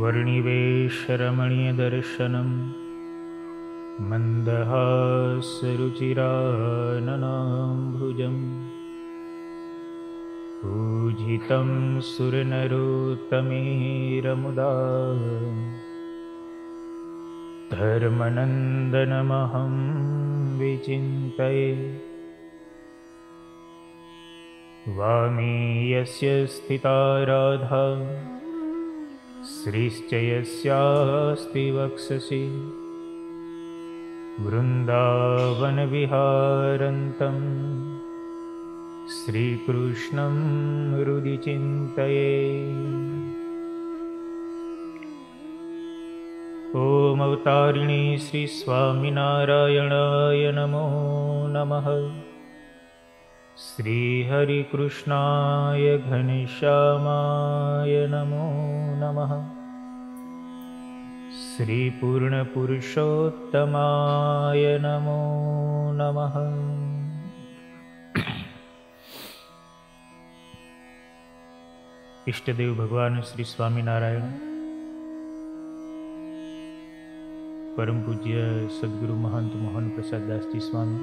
वर्णिवेशरमणीयदर्शनं मन्दहासरुचिराननाम्भुजं पूजितं सुरनरोत्तमेरमुदा धर्मनन्दनमहं विचिन्तये। वामे यस्य स्थिता राधा श्रीश्च यस्यास्ति वक्षसि वृन्दावनविहारन्तं श्रीकृष्णं हृदि चिन्तये। ॐ अवतारिणे श्री स्वामिनारायणाय नमो नमः। श्रीहरिकृष्णाय घनश्यामाय नमो नमः। श्रीपूर्णपुरुषोत्तमाय नमो नमः। इष्टदेव भगवान श्री स्वामिनारायण, परम पूज्य सद्गुरु महंत मोहन प्रसाद दास जी स्वामी,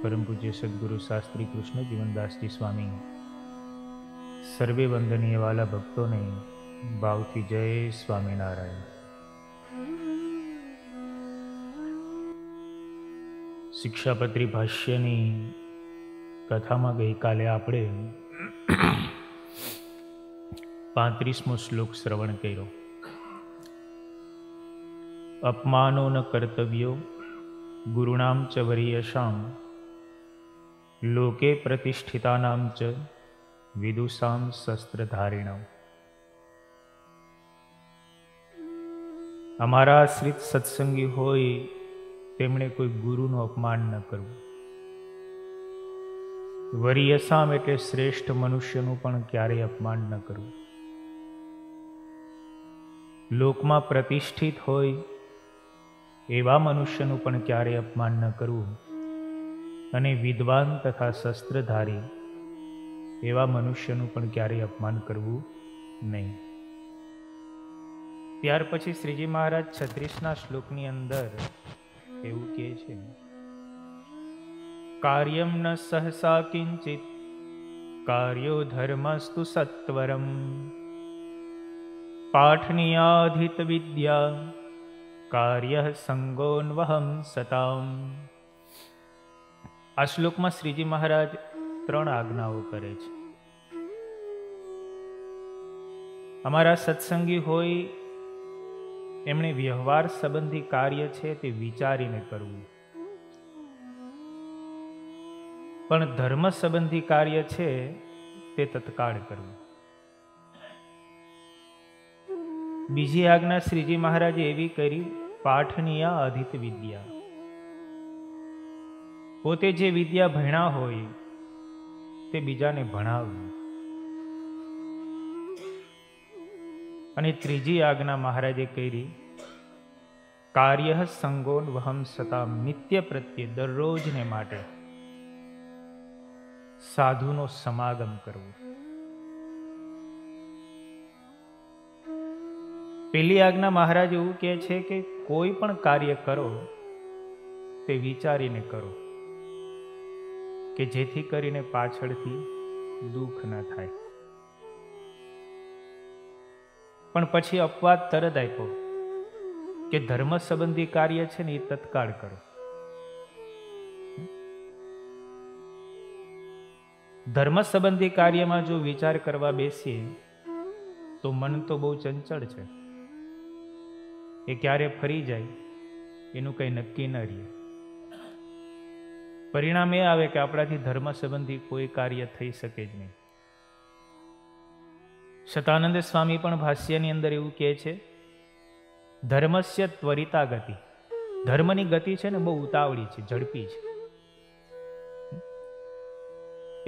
परम पूज्य सद्गुरु शास्त्री कृष्ण जीवन दास जी स्वामी, सर्वे वंदनीय वाला भक्तों ने भावथी जय स्वामीनारायण। शिक्षापत्री भाष्यनी कथामां गई काले आपणे 35मो श्लोक श्रवण कर्यो। अपमानो न कर्तव्यो गुरुणां च वरीयसां लोके प्रतिष्ठितानां च विदुषां शस्त्रधारिणां। अमारा आश्रित सत्संगी होय तेमणे कोई गुरुનું અપમાન ન કરવું। વરીયસામ એટલે શ્રેષ્ઠ મનુષ્યનું પણ ક્યારેય અપમાન ન કરવું। લોકમાં પ્રતિષ્ઠિત હોય એવા મનુષ્યનું પણ ક્યારેય અપમાન ન કરવું અને વિદ્વાન તથા શસ્ત્રધારી એવા મનુષ્યનું પણ ક્યારેય અપમાન કરવું નહીં। ત્યાર પછી શ્રીજી મહારાજ 36ના શ્લોકની અંદર એવું કહે છે, કાર્યમ ન સહસા કિંચિત કાર્યો ધર્મસ્તુ સત્વરમ પાઠનીયાધિત વિદ્યા કાર્ય સંગોન્વહમ સતામ। આ શ્લોકમાં શ્રીજી મહારાજ 3 આજ્ઞાઓ કરે છે। અમારા સત્સંગી હોય એમણે વ્યવહાર સંબંધી કાર્ય છે તે વિચારીને કરવું, પણ ધર્મ સંબંધી કાર્ય છે તે તત્કાળ કરવું। બીજી આજ્ઞા શ્રીજી મહારાજે એવી કરી, પાઠનીયા અધિત વિદ્યા, પોતે જે વિદ્યા ભણ્યા હોય તે બીજાને ભણાવવું। અને ત્રીજી આજ્ઞા મહારાજે કરી, કાર્ય સંગોન વહમ સતા, નિત્ય પ્રત્યે દરરોજને માટે સાધુનો સમાગમ કરવો। પહેલી આજ્ઞા મહારાજ એવું કહે છે કે કોઈ પણ કાર્ય કરો તે વિચારીને કરો કે જેથી કરીને પાછળથી દુઃખ ન થાય। પણ પછી અપવાદ તરત આપ્યો કે ધર્મ સંબંધી કાર્ય છે ને એ તત્કાળ કરો। ધર્મ સંબંધી કાર્યમાં જો વિચાર કરવા બેસીએ તો મન તો બહુ ચંચળ છે, એ ક્યારે ફરી જાય એનું કંઈ નક્કી ન રહે। પરિણામ એ આવે કે આપણાથી ધર્મ સંબંધી કોઈ કાર્ય થઈ શકે જ નહીં। શતાનંદ સ્વામી પણ ભાષ્યની અંદર એવું કહે છે, ધર્મસ્ય ત્વરિતા ગતિ, ધર્મની ગતિ છે ને બહુ ઉતાવળી છે, ઝડપી છે,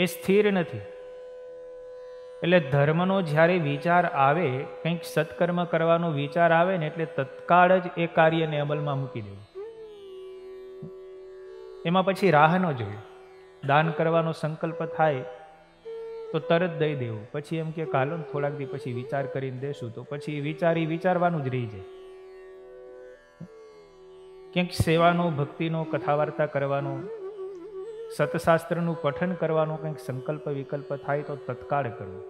એ સ્થિર નથી। એટલે ધર્મનો જ્યારે વિચાર આવે, કંઈક સત્કર્મ કરવાનો વિચાર આવે ને એટલે તત્કાળ જ એ કાર્યને અમલમાં મૂકી દેવું। એમાં પછી રાહ ન જોઈએ। દાન કરવાનો સંકલ્પ થાય તો તરત દઈ દેવું. પછી એમ કે હાલો ને થોડાક દી પછી વિચાર કરીને દેશું, તો પછી વિચારવાનું જ રહી જાય. ક્યાંક સેવાનો, ભક્તિનો, કથા વાર્તા કરવાનો, સતશાસ્ત્રનું પઠન કરવાનો કંઈક સંકલ્પ વિકલ્પ થાય તો તત્કાળ કરવો.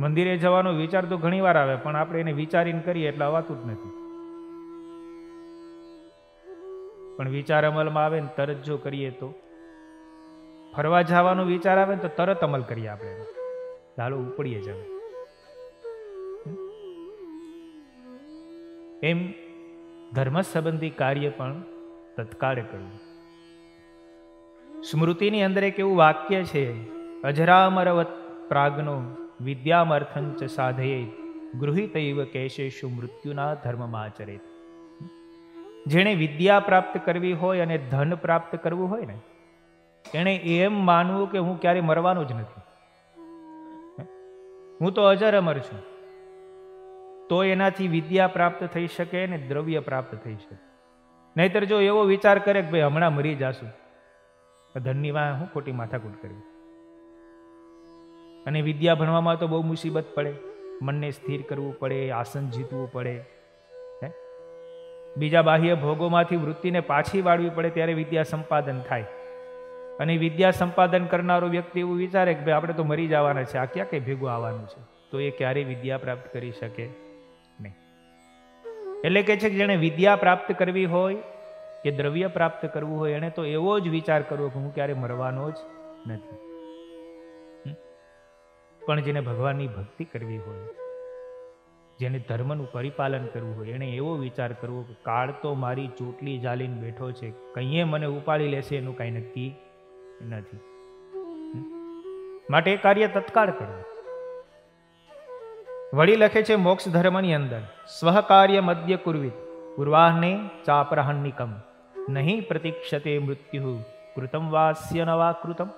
મંદિરે જવાનો વિચાર તો ઘણી વાર આવે, પણ આપણે એને વિચારીને કરીએ એટલે અવાતું જ નથી. પણ વિચાર અમલમાં આવે ને તરત જો કરીએ તો, ફરવા જવાનો વિચાર આવે ને તો તરત અમલ કરીએ આપણે, ચાલો ઉપડીએ જ. એમ ધર્મ સંબંધી કાર્ય પણ તત્કાળ કરવું. સ્મૃતિની અંદર એક એવું વાક્ય છે, અજરામરવત પ્રાગનો વિદ્યામર્થંચ સાધયે ગૃહિતૈવ કેશેષુ મૃત્યુના ધર્મમાચરેત. જેણે વિદ્યા પ્રાપ્ત કરવી હોય અને ધન પ્રાપ્ત કરવું હોય ને, એણે એમ માનવું કે હું ક્યારે મરવાનો જ નથી, હું તો અજર અમર છું. તો એનાથી વિદ્યા પ્રાપ્ત થઈ શકે ને દ્રવ્ય પ્રાપ્ત થઈ શકે. નહીતર જો એવો વિચાર કરે કે ભાઈ હમણાં મરી જાશું, ધનની વાહ હું ખોટી માથાકૂટ કરવી. અને વિદ્યા ભણવામાં તો બહુ મુસીબત પડે, મનને સ્થિર કરવું પડે, આસન જીતવું પડે, બીજા બાહ્ય ભોગોમાંથી વૃત્તિને પાછી વાળવી પડે, ત્યારે વિદ્યા સંપાદન થાય. અને વિદ્યા સંપાદન કરનારો વ્યક્તિ એવું વિચારે કે ભાઈ આપણે તો મરી જવાના છે, આ ક્યાં કઈ ભેગું આવવાનું છે, તો એ ક્યારેય વિદ્યા પ્રાપ્ત કરી શકે નહીં. એટલે કે છે કે જેણે વિદ્યા પ્રાપ્ત કરવી હોય કે દ્રવ્ય પ્રાપ્ત કરવું હોય, એને તો એવો જ વિચાર કરવો કે હું ક્યારે મરવાનો જ નથી. પણ જેને ભગવાનની ભક્તિ કરવી હોય, જેને ધર્મનું પરિપાલન કરવું હોય, એને એવો વિચાર કરવો કે કાળ તો મારી ચોટલી જાલીને બેઠો છે, કંઈએ મને ઉપાડી લેશે એનું કાંઈ નક્કી નથી. માટે એ કાર્ય તત્કાળ કરવું. વળી લખે છે મોક્ષ ધર્મની અંદર, સ્વકાર્ય મધ્ય કુર્વિત પૂર્વાહને ચાપરાહન્નિકમ નહીં પ્રતીક્ષતે મૃત્યુ કૃતમ વાસ્ય નવા કૃતમ.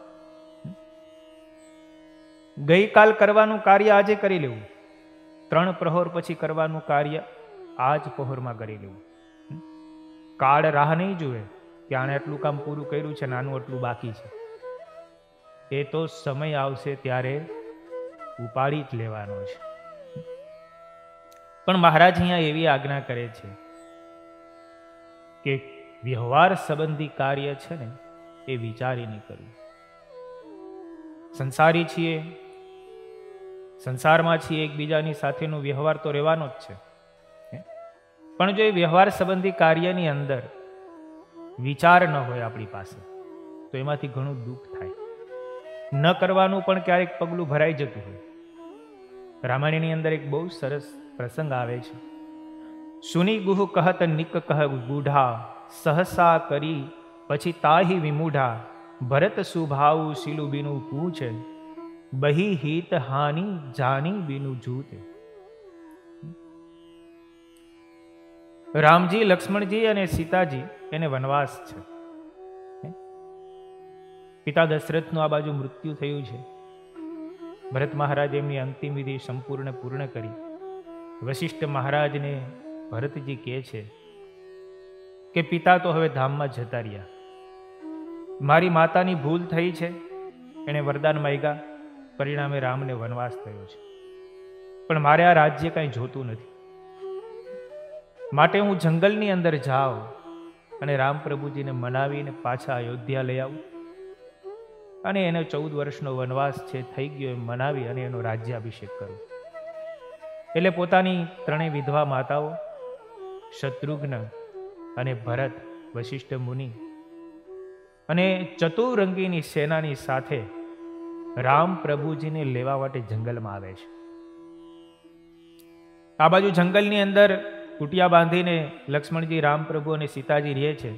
ગઈકાલ કરવાનું કાર્ય આજે કરી લેવું, 3 પ્રહોર પછી કરવાનું કાર્ય આજ પહોરમાં કરી લેવું. કાળ રાહ નહીં જુએ કે આણે આટલું કામ પૂરું કર્યું છે, નાનું આટલું બાકી છે. એ તો સમય આવશે ત્યારે ઉપાડી જ લેવાનો છે. પણ મહારાજ અહીંયા એવી આજ્ઞા કરે છે કે વ્યવહાર સંબંધી કાર્ય છે ને એ વિચારીને કરવું. સંસારી છીએ, સંસારમાં છીએ, એકબીજાની સાથેનો વ્યવહાર તો રહેવાનો જ છે. પણ જો એ વ્યવહાર સંબંધી કાર્યની અંદર વિચાર ન હોય આપણી પાસે, તો એમાંથી ઘણું દુઃખ થાય. ન કરવાનું પણ ક્યારેક પગલું ભરાઈ જતું હોય. રામાયણની અંદર એક બહુ સરસ પ્રસંગ આવે છે. સુની ગુહ કહત નિક કહ બુઢા સહસા કરી પછી તાહી વિમૂઢા ભરત સુભાવ શીલુ બીનું પૂછે બહી હિત હાનિ જાની બીનું જૂતે. રામજી, લક્ષ્મણજી અને સીતાજી એને વનવાસ છે. પિતા દશરથનું આ બાજુ મૃત્યુ થયું છે. ભરત મહારાજ એમની અંતિમ વિધિ પૂર્ણ કરી. વશિષ્ઠ મહારાજને ભરતજી કહે છે કે પિતા તો હવે ધામમાં જતા રહ્યા, મારી માતાની ભૂલ થઈ છે, એણે વરદાન માંગ્યા, પરિણામે રામને વનવાસ થયો છે. પણ મારે આ રાજ્ય કાંઈ જોતું નથી, માટે હું જંગલની અંદર જાઉં અને રામ પ્રભુજીને મનાવીને પાછા અયોધ્યા લઈ આવું અને એને 14 વર્ષનો વનવાસ છે થઈ ગયો એમ મનાવી અને એનો રાજ્યાભિષેક કરું. એટલે પોતાની 3 વિધવા માતાઓ શત્રુઘ્ન અને ભરત, વશિષ્ઠ મુનિ અને ચતુરંગીની સેનાની સાથે રામ પ્રભુજીને લેવા માટે જંગલમાં આવે છે. આ બાજુ જંગલની અંદર કુટિયા બાંધીને લક્ષ્મણજી, રામ પ્રભુ અને સીતાજી રહે છે.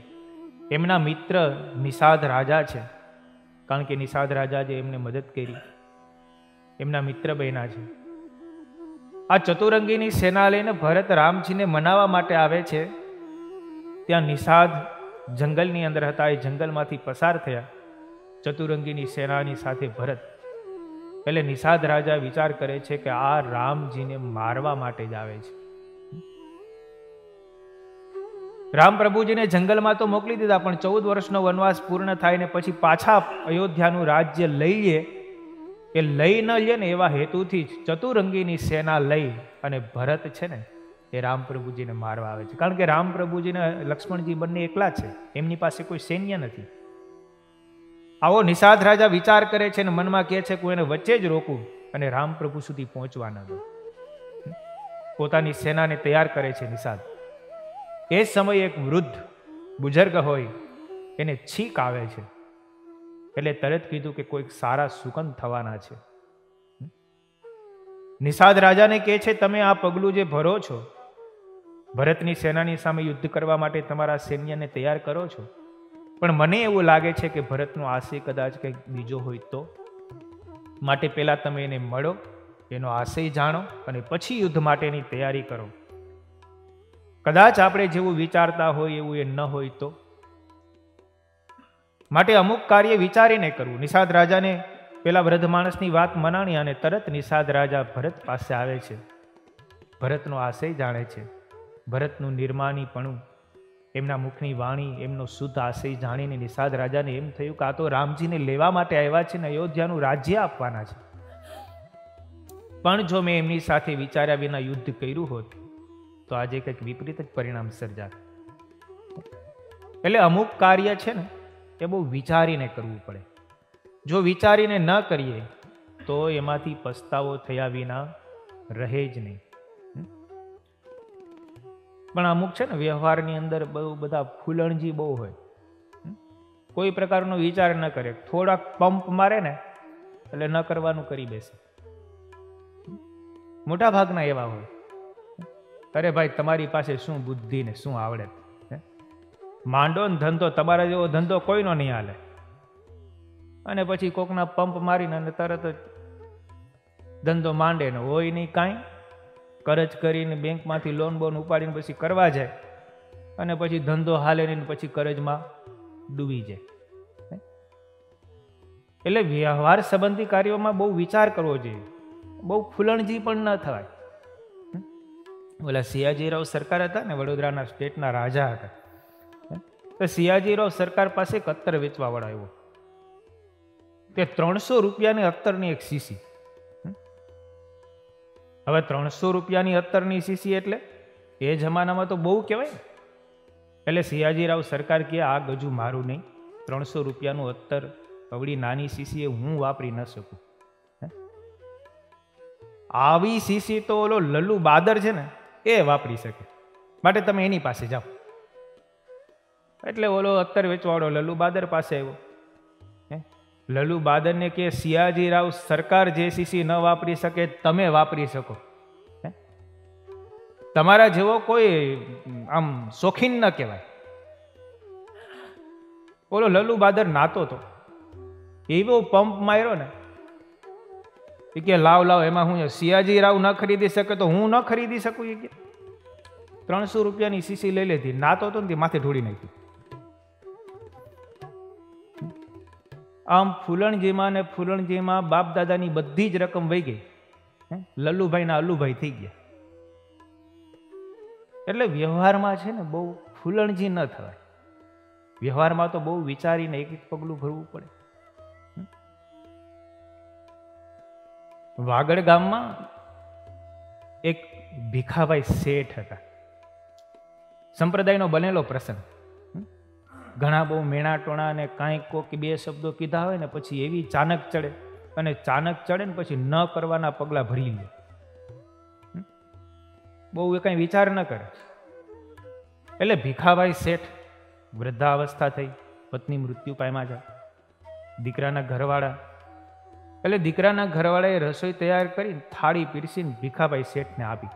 એમના મિત્ર નિષાદ રાજા છે, કારણ કે નિષાદ રાજા જે એમને મદદ કરી, એમના મિત્ર બન્યા છે. આ ચતુરંગીની સેના લઈને ભરત રામજીને મનાવવા માટે આવે છે. ત્યાં નિષાદ જંગલની અંદર હતા, એ જંગલમાંથી પસાર થયા ચતુરંગીની સેનાની સાથે ભરત. એટલે નિષાદ રાજા વિચાર કરે છે કે આ રામજીને મારવા માટે જ આવે છે. રામ પ્રભુજીને જંગલમાં તો મોકલી દીધા, પણ 14 વર્ષનો વનવાસ પૂર્ણ થાય ને પછી પાછા અયોધ્યાનું રાજ્ય લઈ લે, એ લઈ ન લે ને એવા હેતુથી ચતુરંગીની સેના લઈ અને ભરત છે ને એ રામ પ્રભુજીને મારવા આવે છે. કારણ કે રામ પ્રભુજીને લક્ષ્મણજી બંને એકલા છે, એમની પાસે કોઈ સૈન્ય નથી. આવો નિષાદ રાજા વિચાર કરે છે ને મનમાં કહે છે કે એને વચ્ચે જ રોકું અને રામ પ્રભુ સુધી પહોંચવા ન દઉં. પોતાની સેનાને તૈયાર કરે છે નિષાદ. એ સમયે એક વૃદ્ધ બુઝુર્ગ હોય એને છીક આવે છે, એટલે તરત કીધું કે કોઈક સારા સુગંધ થવાના છે. નિષાદ રાજાને કહે છે તમે આ પગલું જે ભરો છો, ભરતની સેનાની સામે યુદ્ધ કરવા માટે તમારા સૈન્યને તૈયાર કરો છો, પણ મને એવું લાગે છે કે ભરતનો આશય કદાચ કંઈક બીજો હોય તો, માટે પહેલા તમે એને મળો, એનો આશય જાણો અને પછી યુદ્ધ માટેની તૈયારી કરો. કદાચ આપણે જેવું વિચારતા હોય એવું એ ન હોય તો, માટે અમુક કાર્ય વિચારીને કરવું. નિષાદ રાજાને પેલા વૃદ્ધ માણસની વાત મનાણી અને તરત નિષાદ રાજા ભરત પાસે આવે છે. ભરતનો આશય જાણે છે, ભરતનું નિર્માણીપણું, એમના મુખની વાણી, એમનો શુદ્ધ આશય જાણીને નિષાદ રાજાને એમ થયું કે આ તો રામજીને લેવા માટે આવ્યા છે ને અયોધ્યાનું રાજ્ય આપવાના છે. પણ જો મેં એમની સાથે વિચાર્યા વિના યુદ્ધ કર્યું હોત તો આજે કંઈક વિપરીત જ પરિણામ સર્જાત. એટલે અમુક કાર્ય છે ને એ બહુ વિચારીને કરવું પડે. જો વિચારીને ન કરીએ તો એમાંથી પસ્તાવો થયા વિના રહે જ નહીં. પણ અમુક છે ને વ્યવહારની અંદર બહુ બધા ફૂલણજી બહુ હોય, કોઈ પ્રકારનો વિચાર ન કરે, થોડાક પંપ મારે ને એટલે ન કરવાનું કરી બેસે. મોટા ભાગના એવા હોય. અરે ભાઈ તમારી પાસે શું બુદ્ધિ ને શું આવડે, માંડો ને ધંધો, તમારા જેવો ધંધો કોઈનો નહીં હાલે. અને પછી કોકના પંપ મારીને અને તરત જ ધંધો માંડે ને હોય નહીં કાંઈ, કરજ કરીને બેંકમાંથી લોન બોન ઉપાડીને પછી કરવા જાય અને પછી ધંધો હાલે નહીં, પછી કરજમાં ડૂબી જાય. એટલે વ્યવહાર સંબંધી કાર્યોમાં બહુ વિચાર કરવો જોઈએ, બહુ ફૂલણજી પણ ન થવાય. ઓલા સિયાજીરાવ સરકાર હતા ને, વડોદરાના સ્ટેટના રાજા હતા, તો સિયાજીરાવ સરકાર પાસે એક અત્તર વેચવા વાળો આવ્યો. તે 300 રૂપિયાની અત્તરની એક શીશી. હવે 300 રૂપિયાની અત્તરની શીશી એટલે એ જમાનામાં તો બહુ કહેવાય. એટલે સિયાજીરાવ સરકાર કે આ ગજુ મારું નહીં, 300 રૂપિયાનું અત્તર અવળી નાની શીશી એ હું વાપરી ન શકું. આવી શીશી તો ઓલો લલ્લુ બાદર છે ને એ વાપરી શકે, માટે તમે એની પાસે જાઓ. એટલે ઓલો અત્તર વેચવાળો લલ્લુ બાદર પાસે આવ્યો. લલ્લુ બાદરને કે સિયાજીરાવ સરકાર જે શીશી ન વાપરી શકે તમે વાપરી શકો. તમારા જેવો કોઈ આમ શોખીન ન કહેવાય. ઓલો લલ્લુ બાદર નાતો તો એવો પંપ માર્યો ને કે લાવ લાવ, એમાં હું સિયાજીરાવ ન ખરીદી શકે તો હું ન ખરીદી શકું. એ કે 300 રૂપિયાની શીશી લઈ લીધી, નાતો તો ને માથે ઢોળી નાખી. આમ ફૂલણજીમાં ને ફૂલણજીમાં બાપ દાદાની બધી જ રકમ વહી ગઈ, લલ્લુભાઈ ના અલ્લુભાઈ થઈ ગયા. એટલે વ્યવહારમાં છે ને બહુ ફૂલણજી ન થવાય. વ્યવહારમાં તો બહુ વિચારીને એક એક પગલું ભરવું પડે. વાગડ ગામમાં એક ભીખાભાઈ શેઠ હતા. સંપ્રદાયનો બનેલો પ્રસંગ. ઘણા બહુ મેણા ટોણા અને કાંઈક કોક બે શબ્દો કીધા હોય ને પછી એવી ચાનક ચડે, અને ચાનક ચડે ને પછી ન કરવાના પગલા ભરી લે. બહુ એ કઈ વિચાર ન કરે. એટલે ભીખાભાઈ શેઠ વૃદ્ધાવસ્થા થઈ, પત્ની મૃત્યુ પામ્યા છે. દીકરાના ઘરવાળા, એટલે દીકરાના ઘરવાળાએ રસોઈ તૈયાર કરી થાળી પીરસીને ભીખાભાઈ શેઠને આપી.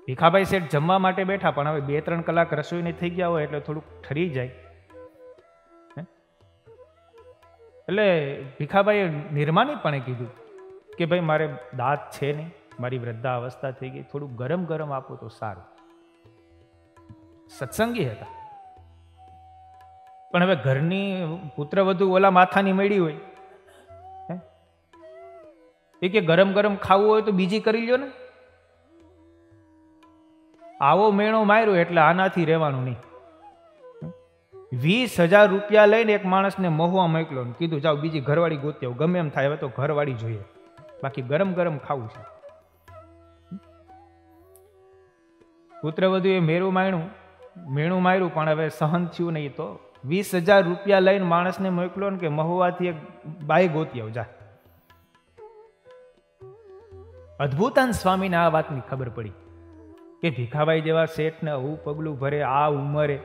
ભીખાભાઈ શેઠ જમવા માટે બેઠા, પણ હવે 2-3 કલાક રસોઈને થઈ ગયા હોય એટલે થોડુંક ઠરી જાય. એટલે ભીખાભાઈએ નિર્માણીપણે કીધું કે ભાઈ મારે દાંત છે નહીં, મારી વૃદ્ધાવસ્થા થઈ ગઈ, થોડું ગરમ ગરમ આપો તો સારું. સત્સંગી હતા, પણ હવે ઘરની પુત્રવધુ ઓલા માથાની મળી હોય, એ કે ગરમ ગરમ ખાવું હોય તો બીજી કરી લ્યો ને. આવો મેણો માર્યો એટલે આનાથી રહેવાનું નહીં. 20,000 રૂપિયા લઈને એક માણસને મહુવા મોકલો ને કીધું જાઓ બીજી ઘરવાળી ગોતી આવો, ગમે એમ થાય, હવે તો ઘરવાળી જોઈએ, બાકી ગરમ ગરમ ખાવું છે. પુત્રવધુએ મેણું માર્યું પણ હવે સહન થયું નહીં, તો 20,000 રૂપિયા લઈને માણસને મોકલો ને કે મહુવાથી એક બાઈ ગોતી આવ જા. અદ્ભુતાનંદ સ્વામીને આ વાતની ખબર પડી કે ભીખાભાઈ જેવા શેઠને આવું પગલું ભરે આ ઉંમરે,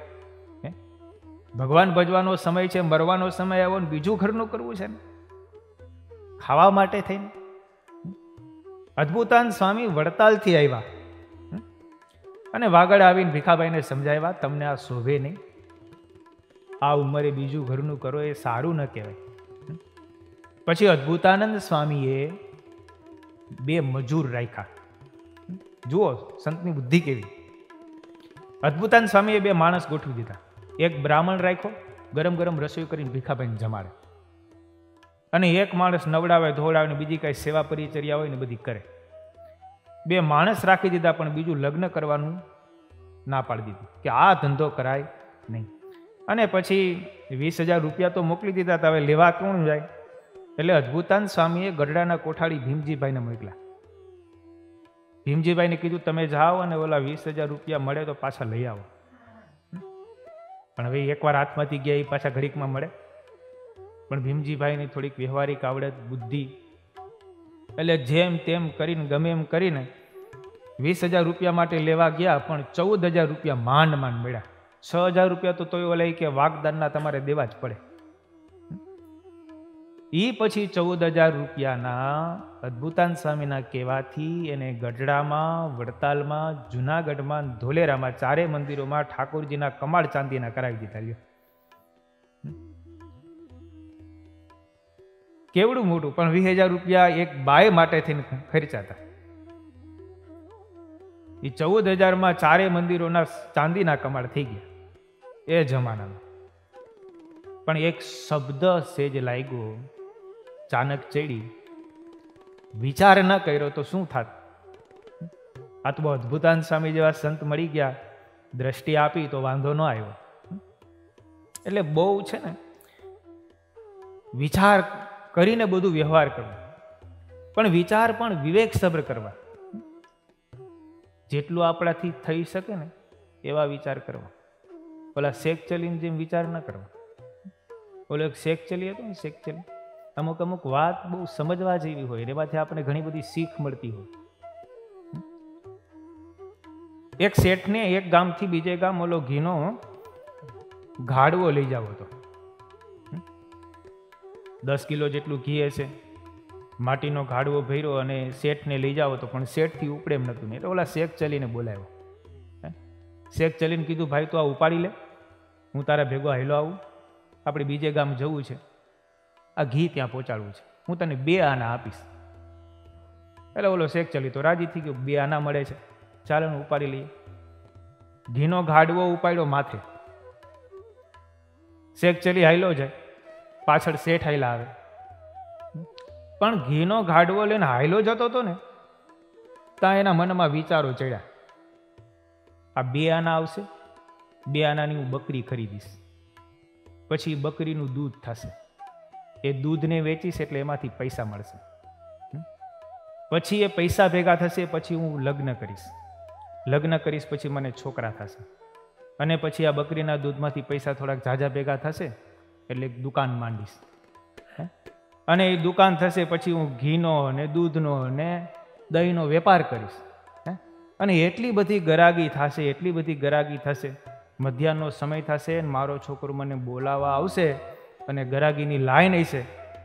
ભગવાન ભજવાનો સમય છે, મરવાનો સમય આવ્યો ને બીજું ઘરનું કરવું છે ને ખાવા માટે થઈને. અદ્ભુતાનંદ સ્વામી વડતાલથી આવ્યા અને વાગડ આવીને ભીખાભાઈને સમજાવ્યા, તમને આ શોભે નહીં, આ ઉંમરે બીજું ઘરનું કરો એ સારું ન કહેવાય. પછી અદ્ભુતાનંદ સ્વામીએ 2 મજૂર રાખ્યા. જુઓ સંતની બુદ્ધિ કેવી. અદ્ભુતાનંદ સ્વામીએ 2 માણસ ગોઠવી દીધા. એક બ્રાહ્મણ રાખ્યો, ગરમ ગરમ રસોઈ કરીને ભીખાભાઈને જમાડે, અને એક માણસ નવડાવે ધોવડાવે ને બીજી કાંઈ સેવા પરિચર્યા હોય ને બધી કરે. 2 માણસ રાખી દીધા, પણ બીજું લગ્ન કરવાનું ના પાડી દીધું કે આ ધંધો કરાય નહીં. અને પછી 20,000 રૂપિયા તો મોકલી દીધા, હવે લેવા કોણ જાય? એટલે અદ્ભુતાનંદ સ્વામીએ ગઢડાના કોઠાળી ભીમજીભાઈને મોકલ્યા. ભીમજીભાઈને કીધું તમે જાઓ અને ઓલા 20,000 રૂપિયા મળે તો પાછા લઈ આવો. પણ હવે એકવાર હાથમાંથી ગયા એ પાછા ઘડીકમાં મળે. પણ ભીમજીભાઈની થોડીક વ્યવહારિક આવડત, બુદ્ધિ, એટલે જેમ તેમ કરીને ગમે એમ કરીને 20,000 રૂપિયા માટે લેવા ગયા, પણ 14,000 રૂપિયા માંડ મળ્યા. 6,000 રૂપિયા તો તોય ઓલા કે વાગદાનના તમારે દેવા જ પડે. એ પછી 14,000 રૂપિયાના અદ્ભુતાનંદ સ્વામીના કહેવાથી એને ગઢડામાં, વડતાલમાં, જુનાગઢમાં, ધોલેરામાં 4 મંદિરોમાં ઠાકોરજીના કમાડ ચાંદીના કરાવી દીધા. કેવડું મોટું! પણ 20,000 રૂપિયા એક બાય માટે થઈને ખર્ચાતા. એ 14,000માં 4 મંદિરોના ચાંદીના કમાડ થઈ ગયા એ જમાનામાં. પણ એક શબ્દ સેજ લાગ્યો, ચાનક ચડી, વિચાર ન કર્યો તો શું થાત? આ તો અદ્ભુતાનંદ સ્વામી જેવા સંત મળી ગયા, દ્રષ્ટિ આપી તો વાંધો ન આવ્યો. એટલે બહુ છે ને વિચાર કરીને બધું વ્યવહાર કરવો, પણ વિચાર પણ વિવેક સભર કરવા. જેટલું આપણાથી થઈ શકે ને એવા વિચાર કરવા. ઓલા શેખ ચલીને જેમ વિચાર ન કરવા. ઓલો એક શેખ ચલી હતો ને, શેખ ચલી અમુક વાત બહુ સમજવા જેવી હોય, એમાંથી આપણે ઘણી બધી શીખ મળતી હોય. એક શેઠને એક ગામથી બીજે ગામ ઓલો ઘીનો ગાડવો લઈ જાવ હતો. 10 કિલો જેટલું ઘી હશે, માટીનો ગાડવો ભર્યો અને શેઠને લઈ જાવ તો પણ શેઠથી ઉપડે એમ નતું. એટલે ઓલા શેખ ચલીને બોલાવ્યો. શેખ ચલીને કીધું ભાઈ તો આ ઉપાડી લે, હું તારા ભેગો હાલો આવું, આપણે બીજે ગામ જવું છે, આ ઘી ત્યાં પહોંચાડવું છે, હું તને 2 આના આપીશ. એટલે ઓલો શેખ ચલી તો રાજી થઈ ગયો, 2 આના મળે છે, ચાલો ને ઉપાડી લઈએ. ઘીનો ગાડવો ઉપાડ્યો માથે. શેખ ચલી હાઈલો જાય, પાછળ શેઠ હાઈલા આવે. પણ ઘીનો ગાડવો લઈને હાઈલો જતો હતો ને, ત્યાં એના મનમાં વિચારો ચડ્યા, આ 2 આના આવશે, 2 આનાની હું બકરી ખરીદીશ, પછી બકરીનું દૂધ થશે, એ દૂધને વેચીશ એટલે એમાંથી પૈસા મળશે, પછી એ પૈસા ભેગા થશે, પછી હું લગ્ન કરીશ, પછી મને છોકરા થશે, અને પછી આ બકરીના દૂધમાંથી પૈસા થોડાક ઝાઝા ભેગા થશે એટલે એક દુકાન માંડીશ, અને એ દુકાન થશે પછી હું ઘીનો ને દૂધનો ને દહીંનો વેપાર કરીશ, અને એટલી બધી ગરાગી થશે, મધ્યાહનનો સમય થશે, મારો છોકરો મને બોલાવવા આવશે અને ગરાગીની લાઈન હશે,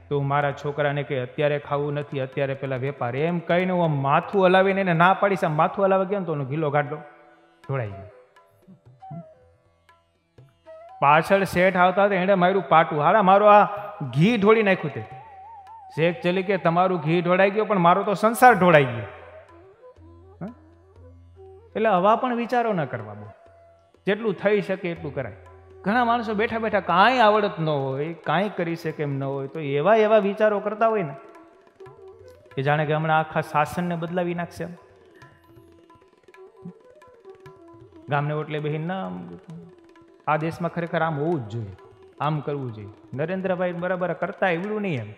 તો હું મારા છોકરાને કે અત્યારે ખાવું નથી, અત્યારે પેલા વેપાર, એમ કહીને હું માથું હલાવીને એને ના પાડીશ. આમ માથું હલાવી ગયો ને તો ગીલો ગાડલો ઢોળાઈ ગયો. પાછળ શેઠ આવતા હતા, એને મારું પાટું, હાડા મારો આ ઘી ઢોળી નાખ્યું. તે શેખ ચલી કે તમારું ઘી ઢોળાઈ ગયો, પણ મારો તો સંસાર ઢોળાઈ ગયો. એટલે હવા પણ વિચારો ન કરવા, બહુ જેટલું થઈ શકે એટલું કરાય. ઘણા માણસો બેઠા બેઠા કાંઈ આવડત ન હોય, કાંઈ કરી શકે એમ ન હોય, તો એવા વિચારો કરતા હોય ને કે જાણે કે હમણાં આખા શાસનને બદલાવી નાખશે. ગામને ઓટલે બેહીને ના આ દેશમાં ખરેખર આમ હોવું જ જોઈએ, આમ કરવું જોઈએ. નરેન્દ્રભાઈ બરાબર કરતા એવડું નહીં એમ,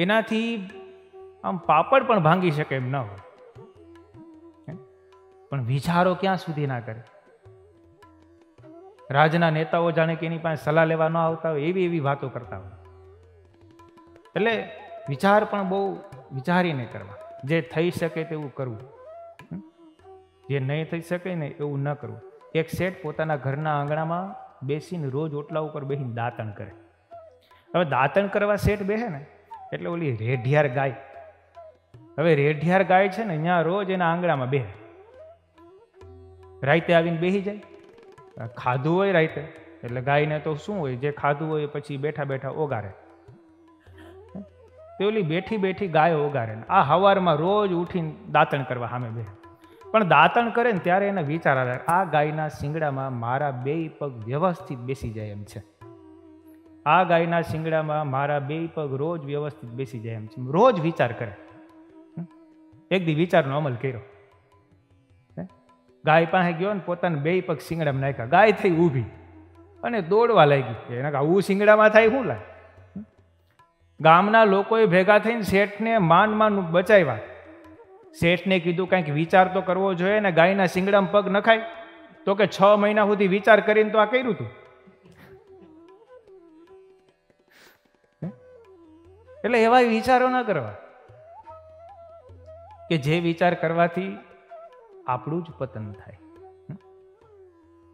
એનાથી આમ પાપડ પણ ભાંગી શકે એમ ન હોય, પણ વિચારો ક્યાં સુધી ના કરે. રાજના નેતાઓ જાણે કે એની પાસે સલાહ લેવા ન આવતા હોય એવી એવી વાતો કરતા હોય. એટલે વિચાર પણ બહુ વિચારીને કરવા, જે થઈ શકે તેવું કરવું, જે નહીં થઈ શકે ને એવું ન કરવું. એક શેઠ પોતાના ઘરના આંગણામાં બેસીને રોજ ઓટલા ઉપર બેસીને દાંતણ કરે. હવે દાંતણ કરવા શેઠ બેસે ને એટલે ઓલી રેઢિયાર ગાય, હવે રેઢિયાર ગાય છે ને ત્યાં રોજ એના આંગણામાં બેસે, રાતે આવીને બેસી જાય. ખાધું હોય રાતે એટલે ગાયને તો શું હોય, જે ખાધું હોય પછી બેઠા બેઠા ઓગારે. તે ઓલી બેઠી બેઠી ગાય ઓગારે. આ હવારમાં રોજ ઉઠીને દાંતણ કરવા સામે બેસે. પણ દાંતણ કરે ને ત્યારે એને વિચાર આવે, આ ગાયના શિંગડામાં મારા બે પગ વ્યવસ્થિત બેસી જાય એમ છે, આ ગાયના શિંગડામાં મારા બે પગ રોજ વ્યવસ્થિત બેસી જાય એમ છે. રોજ વિચાર કરે. એક દી વિચારનો અમલ કર્યો. ગાય પાસે ગયો ને પોતાના બે પગ શિંગડામાં નાખ્યા. ગાય થઈ ઊભી અને દોડવા લાગી. એને આવું શિંગડામાં થાય શું લાગે? ગામના લોકોએ ભેગા થઈને શેઠને માંડ બચાવ્યા. શેઠને કીધું કંઈક વિચાર તો કરવો જોઈએ ને, ગાયના શિંગડામાં પગ નખાય. તો કે 6 મહિના સુધી વિચાર કરીને તો આ કર્યું હતું. એટલે એવા વિચારો ના કરવા કે જે વિચાર કરવાથી આપણું જ પતન થાય.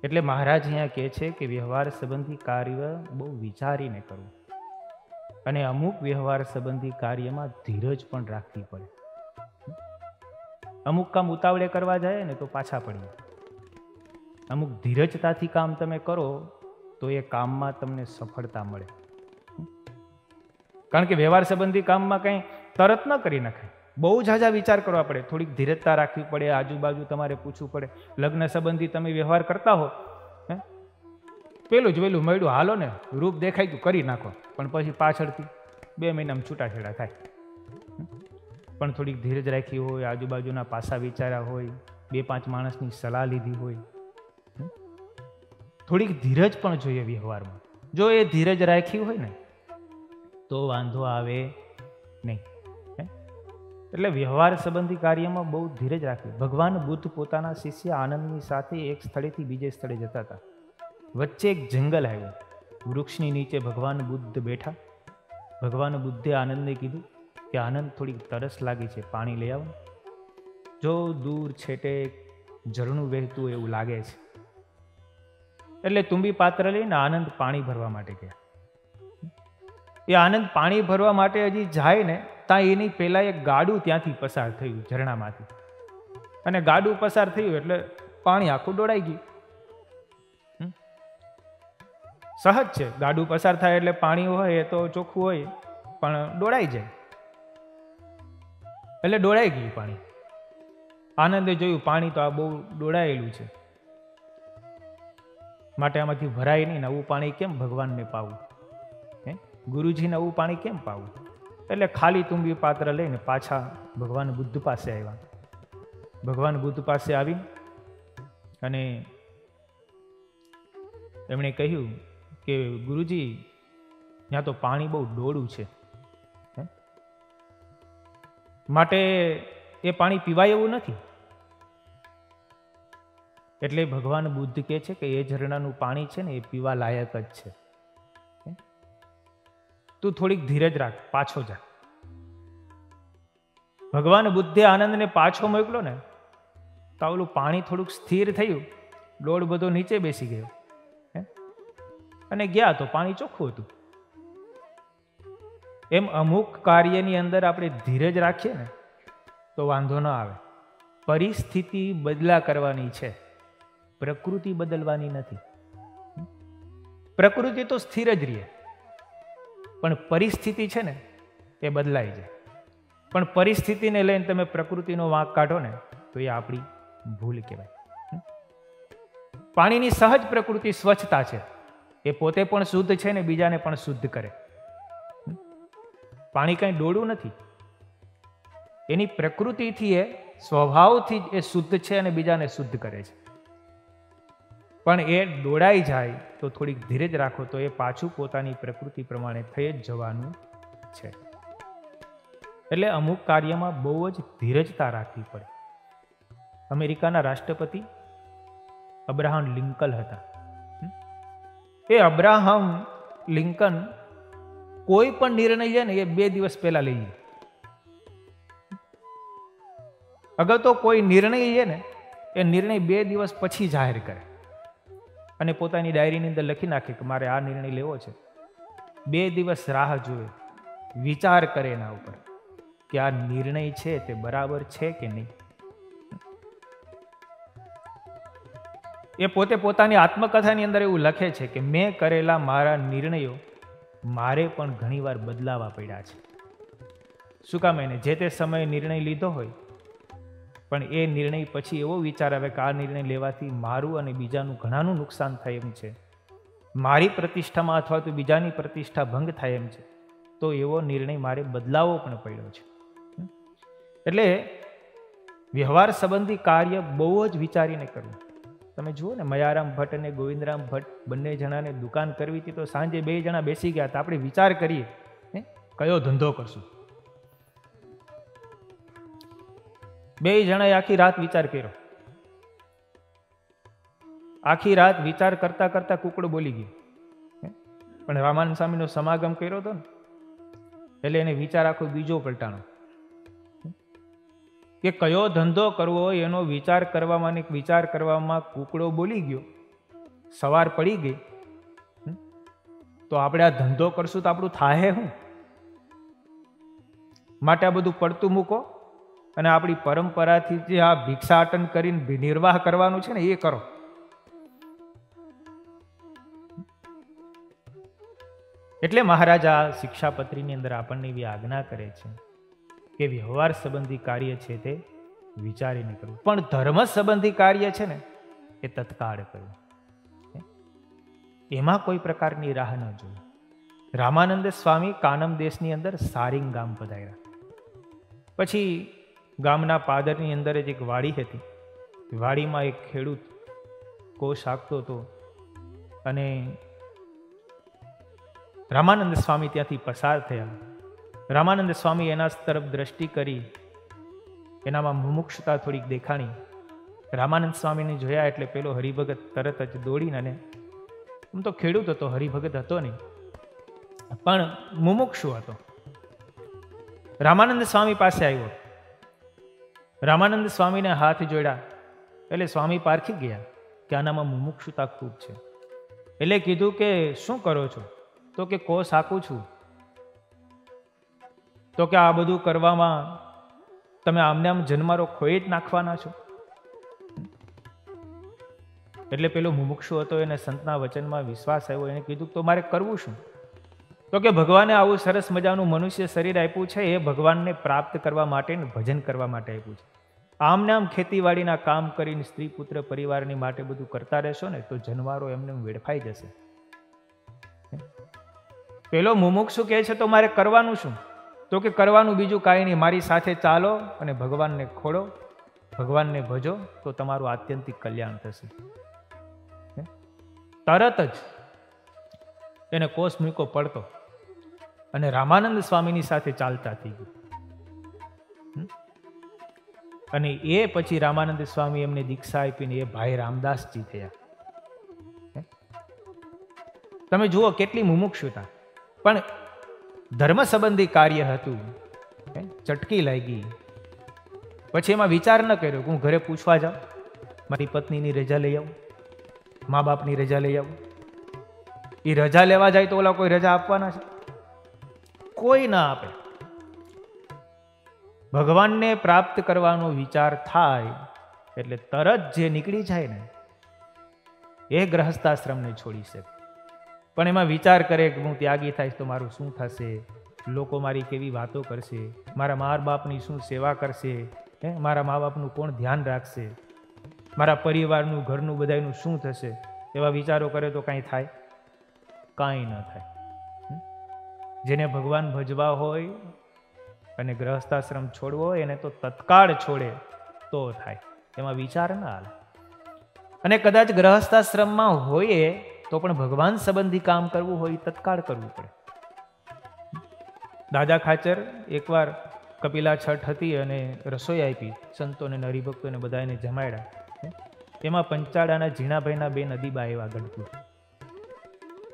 એટલે મહારાજ અહીંયા કહે છે કે વ્યવહાર સંબંધી કાર્ય બહુ વિચારીને કરવું, અને અમુક વ્યવહાર સંબંધી કાર્યમાં ધીરજ પણ રાખવી પડે. અમુક કામ ઉતાવળે કરવા જાય ને તો પાછા પડીએ. અમુક ધીરજતાથી કામ તમે કરો તો એ કામમાં તમને સફળતા મળે. કારણ કે વ્યવહાર સંબંધી કામમાં કંઈ તરત ન કરી નખાય, બહુ ઝાઝા વિચાર કરવા પડે, થોડીક ધીરજતા રાખવી પડે, આજુબાજુ તમારે પૂછવું પડે. લગ્ન સંબંધી તમે વ્યવહાર કરતા હો, પેલું જ વેલું મળ્યું હાલો ને, રૂપ દેખાય તું કરી નાખો, પણ પછી પાછળથી 2 મહિનામાં છૂટાછેડા થાય. પણ થોડીક ધીરજ રાખી હોય, આજુબાજુના પાસા વિચાર્યા હોય, 2-5 માણસની સલાહ લીધી હોય, થોડીક ધીરજ પણ જોઈએ વ્યવહારમાં. જો એ ધીરજ રાખી હોય ને તો વાંધો આવે નહીં. એટલે વ્યવહાર સંબંધી કાર્યમાં બહુ ધીરજ રાખવી. ભગવાન બુદ્ધ પોતાના શિષ્ય આનંદની સાથે એક સ્થળેથી બીજે સ્થળે જતા હતા. વચ્ચે એક જંગલ આવ્યું. વૃક્ષની નીચે ભગવાન બુદ્ધ બેઠા. ભગવાન બુદ્ધે આનંદને કીધું કે આનંદ થોડીક તરસ લાગી છે, પાણી લઈ આવો. જો દૂર છેટે ઝરણું વહેતું એવું લાગે છે. એટલે તુંબી પાત્ર લઈને આનંદ પાણી ભરવા માટે ગયા. એ આનંદ પાણી ભરવા માટે હજી જાય ને ત્યાં એની પહેલા એક ગાડું ત્યાંથી પસાર થયું ઝરણામાંથી, અને ગાડું પસાર થયું એટલે પાણી આખું ડોળાઈ ગયું. સહજ છે, ગાડું પસાર થાય એટલે પાણી હોય એ તો ચોખ્ખું હોય, પણ ડોળાઈ જાય એટલે ડોળાઈ ગયું પાણી. આનંદે જોયું પાણી તો આ બહુ ડોળાયેલું છે, માટે આમાંથી ભરાય નહીં, નવું પાણી કેમ ભગવાનને પાવું, ગુરુજીને આવું પાણી કેમ પાવું? એટલે ખાલી તુંબી પાત્ર લઈને પાછા ભગવાન બુદ્ધ પાસે આવ્યા. ભગવાન બુદ્ધ પાસે આવી અને એમણે કહ્યું કે ગુરુજી, ત્યાં તો પાણી બહુ ડોળું છે, માટે એ પાણી પીવાય એવું નથી. એટલે ભગવાન બુદ્ધ કહે છે કે એ ઝરણાનું પાણી છે ને એ પીવા લાયક જ છે. તું થોડીક ધીરજ રાખ, પાછો જા. ભગવાન બુદ્ધે આનંદને પાછો મોકલો ને તો ઓલું પાણી થોડુંક સ્થિર થયું, ડોળ બધો નીચે બેસી ગયો, અને ગયા તો પાણી ચોખ્ખું હતું. એમ અમુક કાર્યની અંદર આપણે ધીરજ રાખીએ ને તો વાંધો ન આવે. પરિસ્થિતિ બદલા કરવાની છે, પ્રકૃતિ બદલવાની નથી. પ્રકૃતિ તો સ્થિર જ રહે, પણ પરિસ્થિતિ છે ને એ બદલાઈ જાય. પણ પરિસ્થિતિને લઈને તમે પ્રકૃતિનો વાંક કાઢો ને તો એ આપણી ભૂલ કહેવાય. પાણીની સહજ પ્રકૃતિ સ્વચ્છતા છે, એ પોતે પણ શુદ્ધ છે ને બીજાને પણ શુદ્ધ કરે. પાણી કંઈ ડોળું નથી, એની પ્રકૃતિથી એ સ્વભાવથી જ એ શુદ્ધ છે અને બીજાને શુદ્ધ કરે છે. પણ એ દોડાઈ જાય તો થોડીક ધીરજ રાખો તો એ પાછું પોતાની પ્રકૃતિ પ્રમાણે થઈ જ જવાનું છે. એટલે અમુક કાર્યમાં બહુ જ ધીરજતા રાખવી પડે. અમેરિકાના રાષ્ટ્રપતિ અબ્રાહમ લિંકન હતા. એ અબ્રાહમ લિંકન કોઈ પણ નિર્ણય છે ને એ 2 દિવસ પહેલા લઈ લે. અગર તો કોઈ નિર્ણય છે ને એ નિર્ણય 2 દિવસ પછી જાહેર કરે અને પોતાની ડાયરીની અંદર લખી નાખે કે મારે આ નિર્ણય લેવો છે. 2 દિવસ રાહ જોવે, વિચાર કરે એના ઉપર કે આ નિર્ણય છે તે બરાબર છે કે નહીં. એ પોતે પોતાની આત્મકથાની અંદર એવું લખે છે કે મેં કરેલા મારા નિર્ણયો મારે પણ ઘણીવાર બદલાવા પડ્યા છે. શું કામ? એને જે તે સમયે નિર્ણય લીધો હોય પણ એ નિર્ણય પછી એવો વિચાર આવે કે આ નિર્ણય લેવાથી મારું અને બીજાનું ઘણાનું નુકસાન થાય એમ છે, મારી પ્રતિષ્ઠામાં અથવા તો બીજાની પ્રતિષ્ઠા ભંગ થાય એમ છે, તો એવો નિર્ણય મારે બદલાવવો પણ પડ્યો છે. એટલે વ્યવહાર સંબંધી કાર્ય બહુ જ વિચારીને કરવું. તમે જુઓ ને, મયારામ ભટ્ટ અને ગોવિંદરામ ભટ્ટ બંને જણાને દુકાન કરવી હતી તો સાંજે 2 જણા બેસી ગયા હતા. આપણે વિચાર કરીએ કયો ધંધો કરશું. 2 જણાએ આખી રાત વિચાર કર્યો. આખી રાત વિચાર કરતા કરતા કુકડો બોલી ગયો. પણ રામાનંદ સ્વામીનો સમાગમ કર્યો હતો ને એટલે એને વિચાર આખો બીજો પલટાણો કે કયો ધંધો કરવો એનો વિચાર કરવામાં કુકડો બોલી ગયો. સવાર પડી ગઈ તો આપણે આ ધંધો કરશું તો આપણું થાય શું? માટે આ બધું પડતું મૂકો અને આપણી પરંપરાથી જે આ ભિક્ષાટન કરીને નિર્વાહ કરવાનું છે ને એ કરો. એટલે મહારાજા શિક્ષાપત્રીની અંદર આપણને એવી આજ્ઞા કરે છે કે વ્યવહાર સંબંધી કાર્ય છે તે વિચારીને કરવું, પણ ધર્મ સંબંધી કાર્ય છે ને એ તત્કાળ કરવું. એમાં કોઈ પ્રકારની રાહ ન જોવી. રામાનંદ સ્વામી કાનમ દેશની અંદર સારિંગ ગામ પધાર્યા. પછી ગામના પાદરની અંદર જ એક વાડી હતી. વાડીમાં એક ખેડૂત કોષ હાંકતો હતો અને રામાનંદ સ્વામી ત્યાંથી પસાર થયા. રામાનંદ સ્વામી એના તરફ દ્રષ્ટિ કરી, એનામાં મુમુક્ષતા થોડીક દેખાણી. રામાનંદ સ્વામીને જોયા એટલે પેલો હરિભગત તરત જ દોડીને, અને આમ તો ખેડૂત હતો, હરિભગત હતો નહીં, પણ મુમુક્ષુ હતો. રામાનંદ સ્વામી પાસે આવ્યો. રામાનંદ સ્વામીને હાથ જોડ્યા એટલે સ્વામી પારખી ગયા કે આનામાં મુમુક્ષુતા ખૂબ છે. એટલે કીધું કે શું કરો છો? તો કે કોષ હાંકું છું. તો કે આ બધું કરવામાં તમે આમને આમ જન્મારો ખોઈ જ નાખવાના છો? એટલે પેલો મુમુક્ષુ હતો એને સંતના વચનમાં વિશ્વાસ આવ્યો. એને કીધું તો મારે કરવું શું? તો કે ભગવાને આવું સરસ મજાનું મનુષ્ય શરીર આપ્યું છે, એ ભગવાનને પ્રાપ્ત કરવા માટે ને ભજન કરવા માટે આપ્યું છે. આમને આમ ખેતીવાડીના કામ કરીને સ્ત્રી પુત્ર પરિવારની માટે બધું કરતા રહેશો ને તો જન્મારો એમને વેડફાઈ જશે. પેલો મુમુક્ષુ કહે છે તો મારે કરવાનું શું? તો કે કરવાનું બીજું કાંઈ નહીં, મારી સાથે ચાલો અને ભગવાનને ખોડો, ભગવાનને ભજો તો તમારું આત્યંતિક કલ્યાણ થશે. તરત જ એને કોષ મૂકો પડતો અને રામાનંદ સ્વામીની સાથે ચાલતા થઈ ગયું. અને એ પછી રામાનંદ સ્વામી એમને દીક્ષા આપીને એ ભાઈ રામદાસજી થયા. તમે જુઓ કેટલી મુમુક્ષુતા, પણ ધર્મ સંબંધી કાર્ય હતું, ચટકી લાગી. પછી એમાં વિચાર ન કર્યો કે હું ઘરે પૂછવા જાઉં, મારી પત્નીની રજા લઈ આવું, મા બાપની રજા લઈ આવું. એ રજા લેવા જાય તો ઓલા કોઈ રજા આપવાના છે? કોઈ ના આપે. ભગવાનને પ્રાપ્ત કરવાનો વિચાર થાય એટલે તરત જે નીકળી જાય ને એ ગ્રહસ્થાશ્રમને છોડી શકે. પણ એમાં વિચાર કરે કે હું ત્યાગી થઈશ તો મારું શું થશે, લોકો મારી કેવી વાતો કરશે, મારા મા બાપની શું સેવા કરશે, મારા મા બાપનું કોણ ધ્યાન રાખશે, મારા પરિવારનું ઘરનું બધાનું શું થશે, એવા વિચારો કરે તો કાંઈ થાય? કાંઈ ન થાય. જેને ભગવાન ભજવા હોય અને ગ્રહસ્થાશ્રમ છોડવો હોય એને તો તત્કાળ છોડે તો થાય, એમાં વિચાર ના હાલે. અને કદાચ ગ્રહસ્થાશ્રમમાં હોઈએ તો પણ ભગવાન સંબંધી કામ કરવું હોય તત્કાળ કરવું પડે. દાદા ખાચર એકવાર કપિલા છઠ હતી અને રસોઈ આપી સંતોને હરિભક્તોને બધાને જમાડ્યા. એમાં પંચાળાના ઝીણાભાઈના બેન અદીબાઈ એવા ગણતું.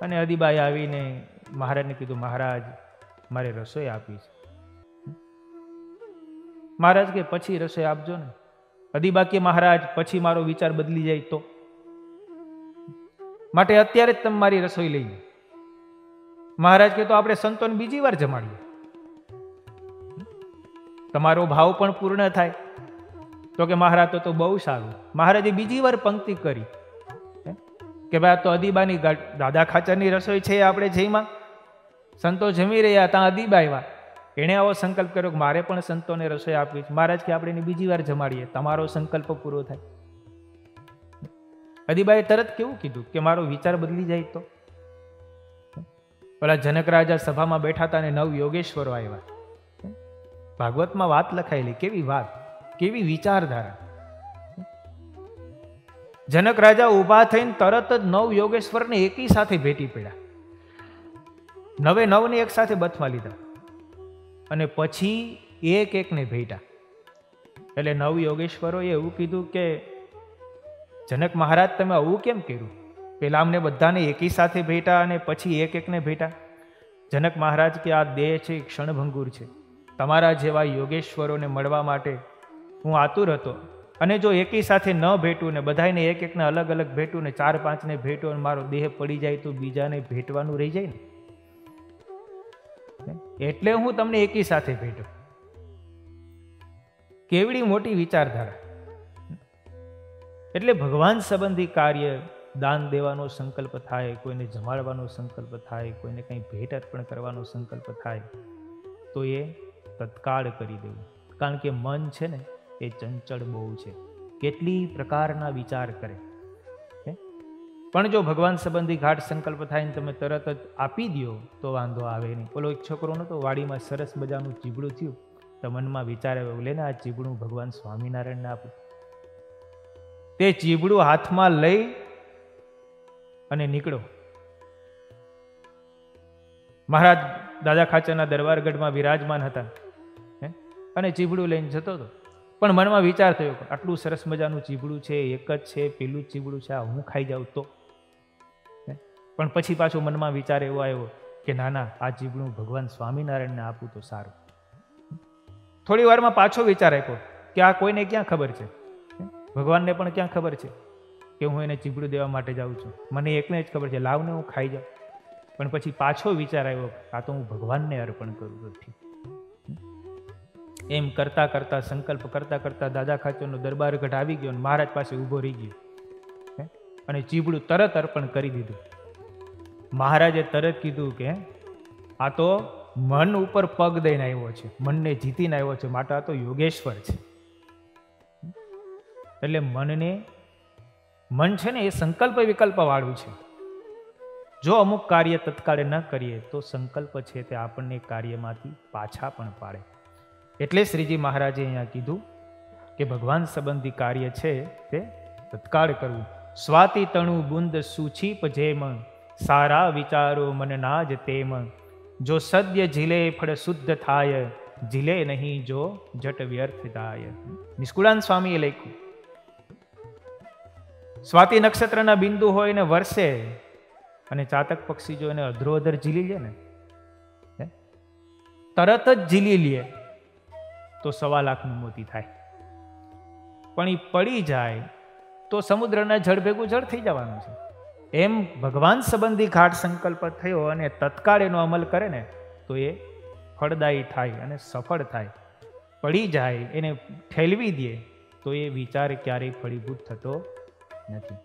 અને અદીબાઈ આવીને મહારાજને કીધું, મહારાજ મારે રસોઈ આપી છે. મહારાજ કે પછી રસોઈ આપજો ને. અદીબા કે મહારાજ પછી મારો વિચાર બદલી જાય તો, માટે અત્યારે જ તમે મારી રસોઈ લઈ લો. મહારાજ કે તો આપણે સંતોને બીજી વાર જમાડીએ, તમારો ભાવ પણ પૂર્ણ થાય. તો કે મહારાજ તો બહુ સારું. મહારાજે બીજી વાર પંક્તિ કરી કે ભાઈ તો અદીબાની દાદા ખાચરની રસોઈ છે, આપણે જઈમાં સંતો જમી રહ્યા ત્યાં અદીબા આવ્યા, એણે આવો સંકલ્પ કર્યો કે મારે પણ સંતોને રસોઈ આપવી છે. મહારાજ કે આપણે એની બીજી વાર જમાડીએ, તમારો સંકલ્પ પૂરો થાય. અદીબાએ તરત કેવું કીધું કે મારો વિચાર બદલી જાય તો. પેલા જનક રાજા સભામાં બેઠા હતા અને 9 યોગેશ્વરો આવ્યા. ભાગવતમાં વાત લખાયેલી, કેવી વાત, કેવી વિચારધારા. જનક રાજા ઉભા થઈને તરત જ 9 યોગેશ્વરને એકી સાથે ભેટી પડ્યા. 9 ને એક સાથે બથવા લીધા અને પછી એક એકને ભેટા. એટલે 9 યોગેશ્વરોએ એવું કીધું કે જનક મહારાજ તમે આવું કેમ કર્યું? પેલા અમને બધાને એકી સાથે ભેટા અને પછી એક એકને ભેટા. જનક મહારાજ કે આ દેહ છે ક્ષણભંગુર છે, તમારા જેવા યોગેશ્વરોને મળવા માટે હું આતુર હતો, અને જો એકી સાથે ન ભેટું ને બધાને એક એકને અલગ અલગ ભેટું ને 4-5 ને ભેટું અને મારો દેહ પડી જાય તો બીજાને ભેટવાનું રહી જાય ને, એટલે હું તમને એકી સાથે ભેટું. કેવડી મોટી વિચારધારા. એટલે ભગવાન સંબંધી કાર્ય, દાન દેવાનો સંકલ્પ થાય, કોઈને જમાડવાનો સંકલ્પ થાય, કોઈને કંઈ ભેટ અર્પણ કરવાનો સંકલ્પ થાય તો એ તત્કાળ કરી દેવું. કારણ કે મન છે ને એ ચંચળ બહુ છે, કેટલી પ્રકારના વિચાર કરે. પણ જો ભગવાન સંબંધી ગાઢ સંકલ્પ થાય ને તમે તરત જ આપી દો તો વાંધો આવે નહીં. બોલો એક છોકરો નતો વાડીમાં સરસ મજાનું ચીબડું થયું તો મનમાં વિચાર આવ્યો, લે ને આ ચીબડું ભગવાન સ્વામિનારાયણને આપું. તે ચીબડું હાથમાં લઈ અને નીકળો. મહારાજ દાદા ખાચરના દરબારગઢમાં વિરાજમાન હતા અને ચીબડું લઈને જતો હતો. પણ મનમાં વિચાર થયો, આટલું સરસ મજાનું ચીબડું છે, એક જ છે, પેલું જ ચીબડું છે, આ હું ખાઈ જાઉં તો. પણ પછી પાછો મનમાં વિચાર એવો આવ્યો કે ના ના, આ ચીબડું ભગવાન સ્વામિનારાયણને આપું તો સારું. થોડી વારમાં પાછો વિચાર આપ્યો કે આ કોઈને ક્યાં ખબર છે, ભગવાનને પણ ક્યાં ખબર છે કે હું એને ચીબડું દેવા માટે જાઉં છું, મને એકને જ ખબર છે, લાવને હું ખાઈ જાઉં. પણ પછી પાછો વિચાર આવ્યો, આ તો હું ભગવાનને અર્પણ કરું તો ઠીક. એમ કરતા કરતા, સંકલ્પ કરતા કરતા દાદા ખાચરનો દરબારગઢ આવી ગયો અને મહારાજ પાસે ઊભો રહી ગયો અને ચીબડું તરત અર્પણ કરી દીધું. મહારાજે તરત કીધું કે આ તો મન ઉપર પગ દઈને આવ્યો છે, મનને જીતીને આવ્યો છે, માટે આ તો યોગેશ્વર છે. એટલે મન છે ને એ સંકલ્પ વિકલ્પ વાળું છે. જો અમુક કાર્ય તત્કાળે ન કરીએ તો સંકલ્પ છે તે આપણને કાર્યમાંથી પાછા પણ પાડે. એટલે શ્રીજી મહારાજે અહીંયા કીધું કે ભગવાન સંબંધી કાર્ય છે તે તત્કાળ કરવું. સ્વાતિ તણુ બુંદ સુછીપ જેમ, સારા વિચારો મનના જ તેમ, જો સદ્ય ઝીલે ફળ શુદ્ધ થાય, ઝીલે નહીં જો જટ વ્યર્થ થાય. નિષ્કુળાન સ્વામીએ લખ્યું, સ્વાતિ નક્ષત્રના બિંદુ હોય ને વર્ષે અને ચાતક પક્ષી જો એને અધ્રોઅધર ઝીલી લે ને, તરત જ ઝીલી લે તો 1.25 લાખનું મોતી થાય. પણ એ પડી જાય તો સમુદ્રના જળ ભેગું જળ થઈ જવાનું છે. એમ ભગવાન સંબંધી ગાઢ સંકલ્પ થયો અને તત્કાળ એનો અમલ કરે ને તો એ ફળદાયી થાય અને સફળ થાય. પડી જાય, એને ઠેલવી દે તો એ વિચાર ક્યારેય ફળીભૂત થતો નથી.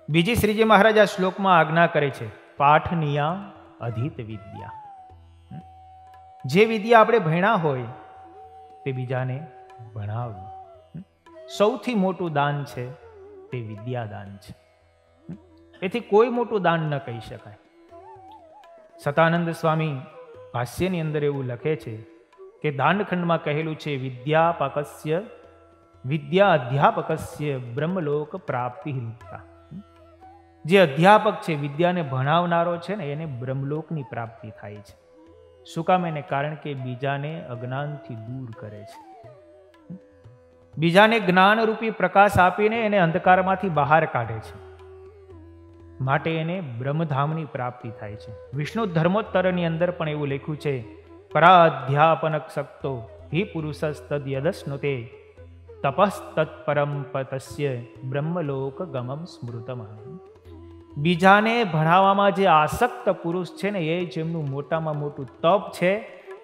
બીજી શ્રીજી મહારાજ આ શ્લોકમાં આજ્ઞા કરે છે, પાઠનિયા અધિત વિદ્યા. જે વિદ્યા આપણે ભણ્યા હોય તે બીજાને ભણાવવું. સૌથી મોટું દાન છે તે વિદ્યાદાન છે. એથી કોઈ મોટું દાન ન કહી શકાય. સતાનંદ સ્વામી ભાષ્યની અંદર એવું લખે છે કે દાનખંડમાં કહેલું છે, વિદ્યાપાકસ્ય વિદ્યા અધ્યાપકસ્ય બ્રહ્મલોક પ્રાપ્તિ રૂપતા. જે અધ્યાપક છે, વિદ્યાને ભણાવનારો છે ને, એને બ્રહ્મલોકની પ્રાપ્તિ થાય છે. શું કામ? એને કારણ કે બીજાને અજ્ઞાનથી દૂર કરે છે, બીજાને જ્ઞાનરૂપી પ્રકાશ આપીને એને અંધકારમાંથી બહાર કાઢે છે. માટે એને બ્રહ્મધામની પ્રાપ્તિ થાય છે. વિષ્ણુ ધર્મોત્તરની અંદર પણ એવું લખ્યું છે, પરાધ્યાપનક શક્તો હિ પુરુષસ્તદ્યદશ્નુતે તપસ્તત્પરમ પતસ્ય બ્રહ્મલોક ગમમ સ્મૃતમ. બીજાને ભણાવવામાં જે આસક્ત પુરુષ છે ને, એ જ એમનું મોટામાં મોટું તપ છે,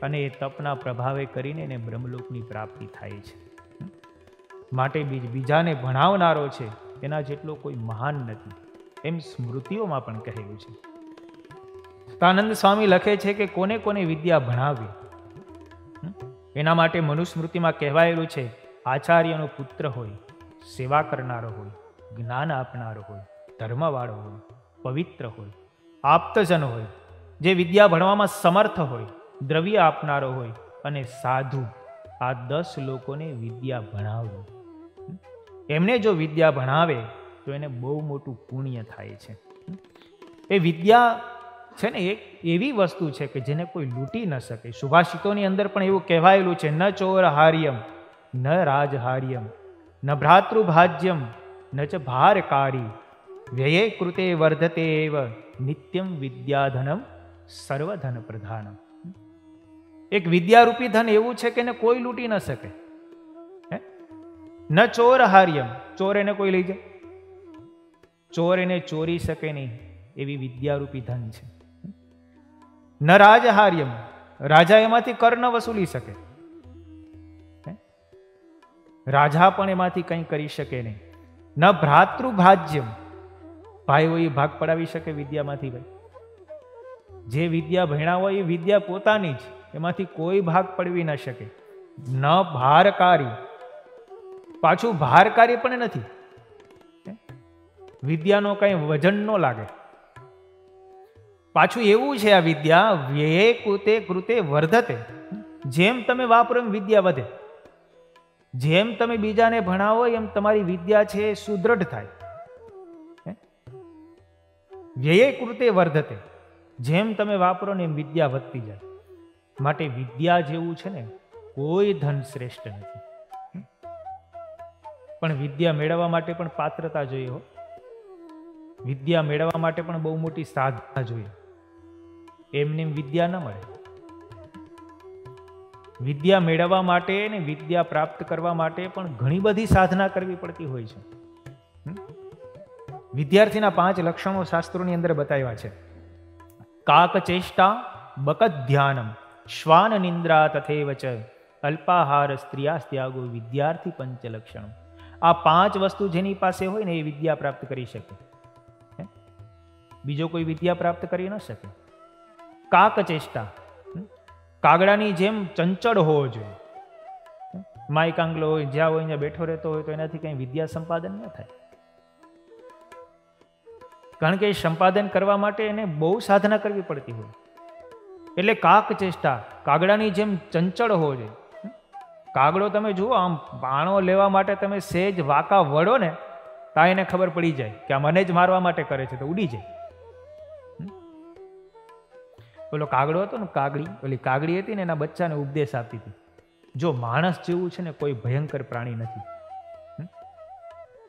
અને એ તપના પ્રભાવે કરીને એને બ્રહ્મલોકની પ્રાપ્તિ થાય છે. માટે બીજાને ભણાવનારો છે એના જેટલો કોઈ મહાન નથી, એમ સ્મૃતિઓમાં પણ કહેલું છે. આનંદ સ્વામી લખે છે કે કોને કોને વિદ્યા ભણાવવી, એના માટે મનુસ્મૃતિમાં કહેવાયેલું છે, આચાર્યનો પુત્ર હોય, સેવા કરનારો હોય, જ્ઞાન આપનારો હોય, ધર્મવાળો હોય, પવિત્ર હોય, આપ્તજન હોય, જે વિદ્યા ભણવામાં સમર્થ હોય, દ્રવ્ય આપનારો હોય, અને સાધુ. આ 10 લોકોને વિદ્યા ભણાવવી. એમને જો વિદ્યા ભણાવે તો એને બહુ મોટું પુણ્ય થાય છે. એ વિદ્યા છે ને એક એવી વસ્તુ છે કે જેને કોઈ લૂંટી ન શકે. સુભાષિતોની અંદર પણ એવું કહેવાયેલું છે, ન ચોર હાર્યમ ન રાજહાર્યમ ન ભ્રાતૃભાજ્યમ ન ચ ભારકારી વ્યયે કૃતે વર્ધતે એવ નિત્યમ વિદ્યાધનમ સર્વધન પ્રધાનમ. એક વિદ્યારૂપી ધન એવું છે કે એને કોઈ લૂંટી ન શકે. ન ચોર હાર્યમ, ચોર એને કોઈ લઈ જાય, ચોર એને ચોરી શકે નહીં, એવી વિદ્યારૂપી ધન છે. ન રાજહાર્યમ, રાજા એમાંથી કર ન વસૂલી શકે, રાજા પણ એમાંથી કંઈ કરી શકે નહીં. ન ભ્રાતૃભાજ્યમ, ભાઈઓ એ ભાગ પડાવી શકે વિદ્યામાંથી. ભાઈ જે વિદ્યા ભણ્યા હોય એ વિદ્યા પોતાની જ, એમાંથી કોઈ ભાગ પડવી ન શકે. ન ભારકારી, પાછું ભારકારી પણ નથી, વિદ્યાનો કઈ વજન ન લાગે. પાછું એવું છે આ વિદ્યા વ્યયે કૃતે વર્ધતે, જેમ તમે વાપરો એમ વિદ્યા વધે. જેમ તમે બીજાને ભણાવો એમ તમારી વિદ્યા છે એ સુદૃઢ થાય. વ્યયે કૃતે વર્ધતે, જેમ તમે વાપરો ને એમ વિદ્યા વધતી જાય. માટે વિદ્યા જેવું છે ને કોઈ ધન શ્રેષ્ઠ નથી. પણ વિદ્યા મેળવવા માટે પણ પાત્રતા જોઈએ હો. વિદ્યા મેળવવા માટે પણ બહુ મોટી સાધના જોઈએ. એમને વિદ્યા ન મળે. વિદ્યા મેળવવા માટે ને વિદ્યા પ્રાપ્ત કરવા માટે પણ ઘણી બધી સાધના કરવી પડતી હોય છે. વિદ્યાર્થીના 5 લક્ષણો શાસ્ત્રોની અંદર બતાવ્યા છે. કાક ચેષ્ટા, બકત ધ્યાનમ, શ્વાન નિંદ્રા તથેવ ચ અલ્પાહાર સ્ત્રિયાસ્ત્યાગો વિદ્યાર્થી 5 લક્ષણો. આ 5 વસ્તુ જેની પાસે હોય ને એ વિદ્યા પ્રાપ્ત કરી શકે. બીજો કોઈ વિદ્યા પ્રાપ્ત કરી ન શકે. કાક ચેષ્ટા, કાગડાની જેમ ચંચળ હોવો જોઈએ. માય કાંગલો હોય, જ્યાં હોય ત્યાં બેઠો રહેતો હોય તો એનાથી કંઈ વિદ્યા સંપાદન ન થાય. કારણ કે એ સંપાદન કરવા માટે એને બહુ સાધના કરવી પડતી હોય. એટલે કાક ચેષ્ટા, કાગડાની જેમ ચંચળ હોવો જોઈએ. કાગડો તમે જુઓ, આમ બાણો લેવા માટે તમે સેજ વાંકા વળો ને તો એને ખબર પડી જાય કે આ મને જ મારવા માટે કરે છે, તો ઉડી જાય. પેલો કાગડો હતો ને, ઓલી કાગડી હતી ને, એના બચ્ચાને ઉપદેશ આપતી હતી, જો માણસ જેવું છે ને કોઈ ભયંકર પ્રાણી નથી.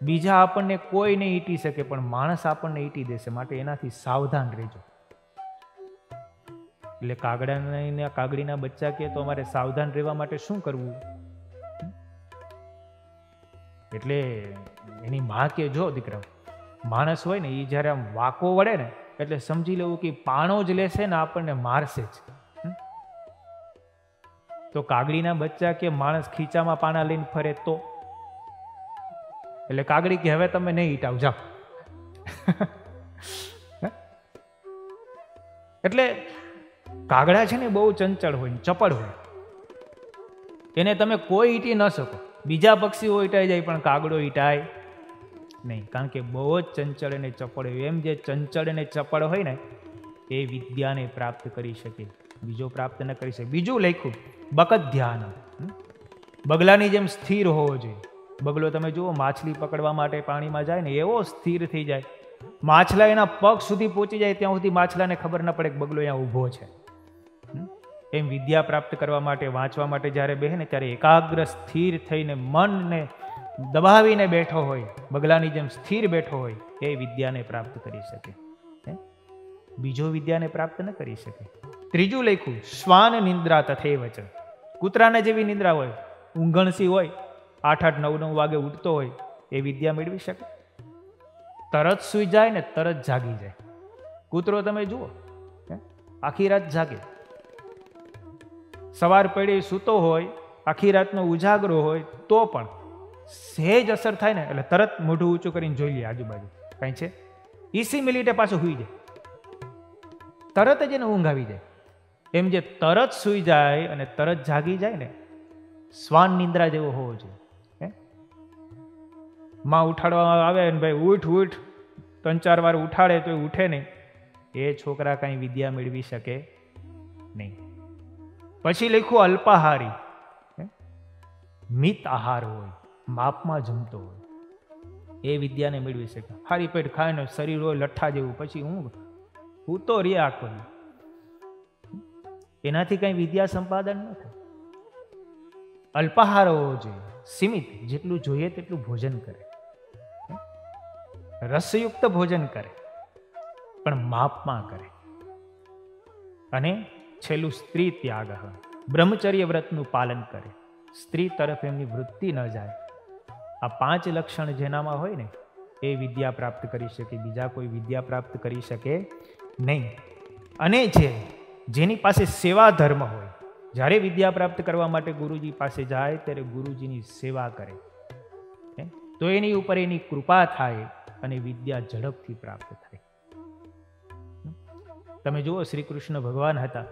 બીજા આપણને કોઈ નહીં ઈટી શકે, પણ માણસ આપણને ઈટી દેશે, માટે એનાથી સાવધાન રહેજો. એટલે કાગડીના બચ્ચા કહે તો અમારે સાવધાન રહેવા માટે શું કરવું? એટલે એની માં કે, જો દીકરા, માણસ હોય ને એ જયારે આમ વાંકો વળે ને એટલે સમજી લેવું કે પાણો જ લેશે ને આપણને મારશે જ. તો કાગડીના બચ્ચા કે માણસ ખીચામાં પાણા લઈને ફરે તો? એટલે કાગડી કે હવે તમે નહીં ઈટાવ, જાઓ. એટલે કાગડા છે ને બહુ ચંચળ હોય, ચપળ હોય, એને તમે કોઈ ઈટી ન શકો. બીજા પક્ષીઓ ઈટાઈ જાય પણ કાગડો ઈટાય નહીં, કારણ કે બહુ જ ચંચળ અને ચપળ હોય. એમ જે ચંચળ અને ચપળ હોય ને એ વિદ્યાને પ્રાપ્ત કરી શકે, બીજો પ્રાપ્ત ન કરી શકે. બીજું લખ્યું બકત ધ્યાન, બગલાની જેમ સ્થિર હોવો જોઈએ. બગલો તમે જુઓ, માછલી પકડવા માટે પાણીમાં જાય ને એવો સ્થિર થઈ જાય, માછલા એના પગ સુધી પહોંચી જાય ત્યાં સુધી માછલાને ખબર ન પડે કે બગલો અહીંયા ઊભો છે. એમ વિદ્યા પ્રાપ્ત કરવા માટે, વાંચવા માટે જ્યારે બેહે ને ત્યારે એકાગ્ર સ્થિર થઈને મનને દબાવીને બેઠો હોય, બગલાની જેમ સ્થિર બેઠો હોય, એ વિદ્યાને પ્રાપ્ત કરી શકે. બીજો વિદ્યાને પ્રાપ્ત ન કરી શકે. ત્રીજું લખ્યું, શ્વાન નિંદ્રા તથૈવ ચ. કૂતરાને જેવી નિંદ્રા હોય, ઊંઘણસી હોય, 8-8, 9-9 વાગે ઉઠતો હોય, એ વિદ્યા મેળવી શકે? તરત સૂઈ જાય ને તરત જાગી જાય. કૂતરો તમે જુઓ, આખી રાત જાગે, સવાર પડી સૂતો હોય, આખી રાતનો ઉજાગરો હોય, તો પણ સહેજ અસર થાય ને એટલે તરત મોઢું ઊંચું કરીને જોઈ લે આજુબાજુ કાંઈ છે, 20 મિનિટે પાછું સૂઈ જાય, તરત જ એને ઊંઘ આવી જાય. એમ જે તરત સૂઈ જાય અને તરત જાગી જાય ને, શ્વાન નિંદ્રા જેવો હોવો જોઈએ. માં ઉઠાડવામાં આવે ને ભાઈ ઉઠ ઉઠ, 3-4 વાર ઉઠાડે તો ઉઠે નહીં, એ છોકરા કાંઈ વિદ્યા મેળવી શકે નહીં. પછી લખ્યું અલ્પાહારી, મિત આહાર હોય, માપમાં જમતો હોય, એ વિદ્યાને મેળવી શકે. હારી પેટ ખાઈને શરીર હોય લઠ્ઠા જેવું, પછી હું તો રે આખો, એનાથી કઈ વિદ્યા સંપાદન ન થાય. અલ્પાહાર હોવો જોઈએ, સીમિત, જેટલું જોઈએ તેટલું ભોજન કરે, રસયુક્ત ભોજન કરે, પણ માપમાં કરે. અને છેલ્લું સ્ત્રી ત્યાગ, બ્રહ્મચર્ય વ્રતનું પાલન કરે, સ્ત્રી તરફ એમની વૃત્તિ ન જાય. આ 5 લક્ષણ જેનામાં હોય ને એ વિદ્યા પ્રાપ્ત કરી શકે, બીજા કોઈ વિદ્યા પ્રાપ્ત કરી શકે નહીં. અને જેની પાસે સેવા ધર્મ હોય, જ્યારે વિદ્યા પ્રાપ્ત કરવા માટે ગુરુજી પાસે જાય ત્યારે ગુરુજીની સેવા કરે, તો એની ઉપર એની કૃપા થાય અને વિદ્યા ઝડપથી પ્રાપ્ત થાય. તમે જુઓ, શ્રી કૃષ્ણ ભગવાન હતા,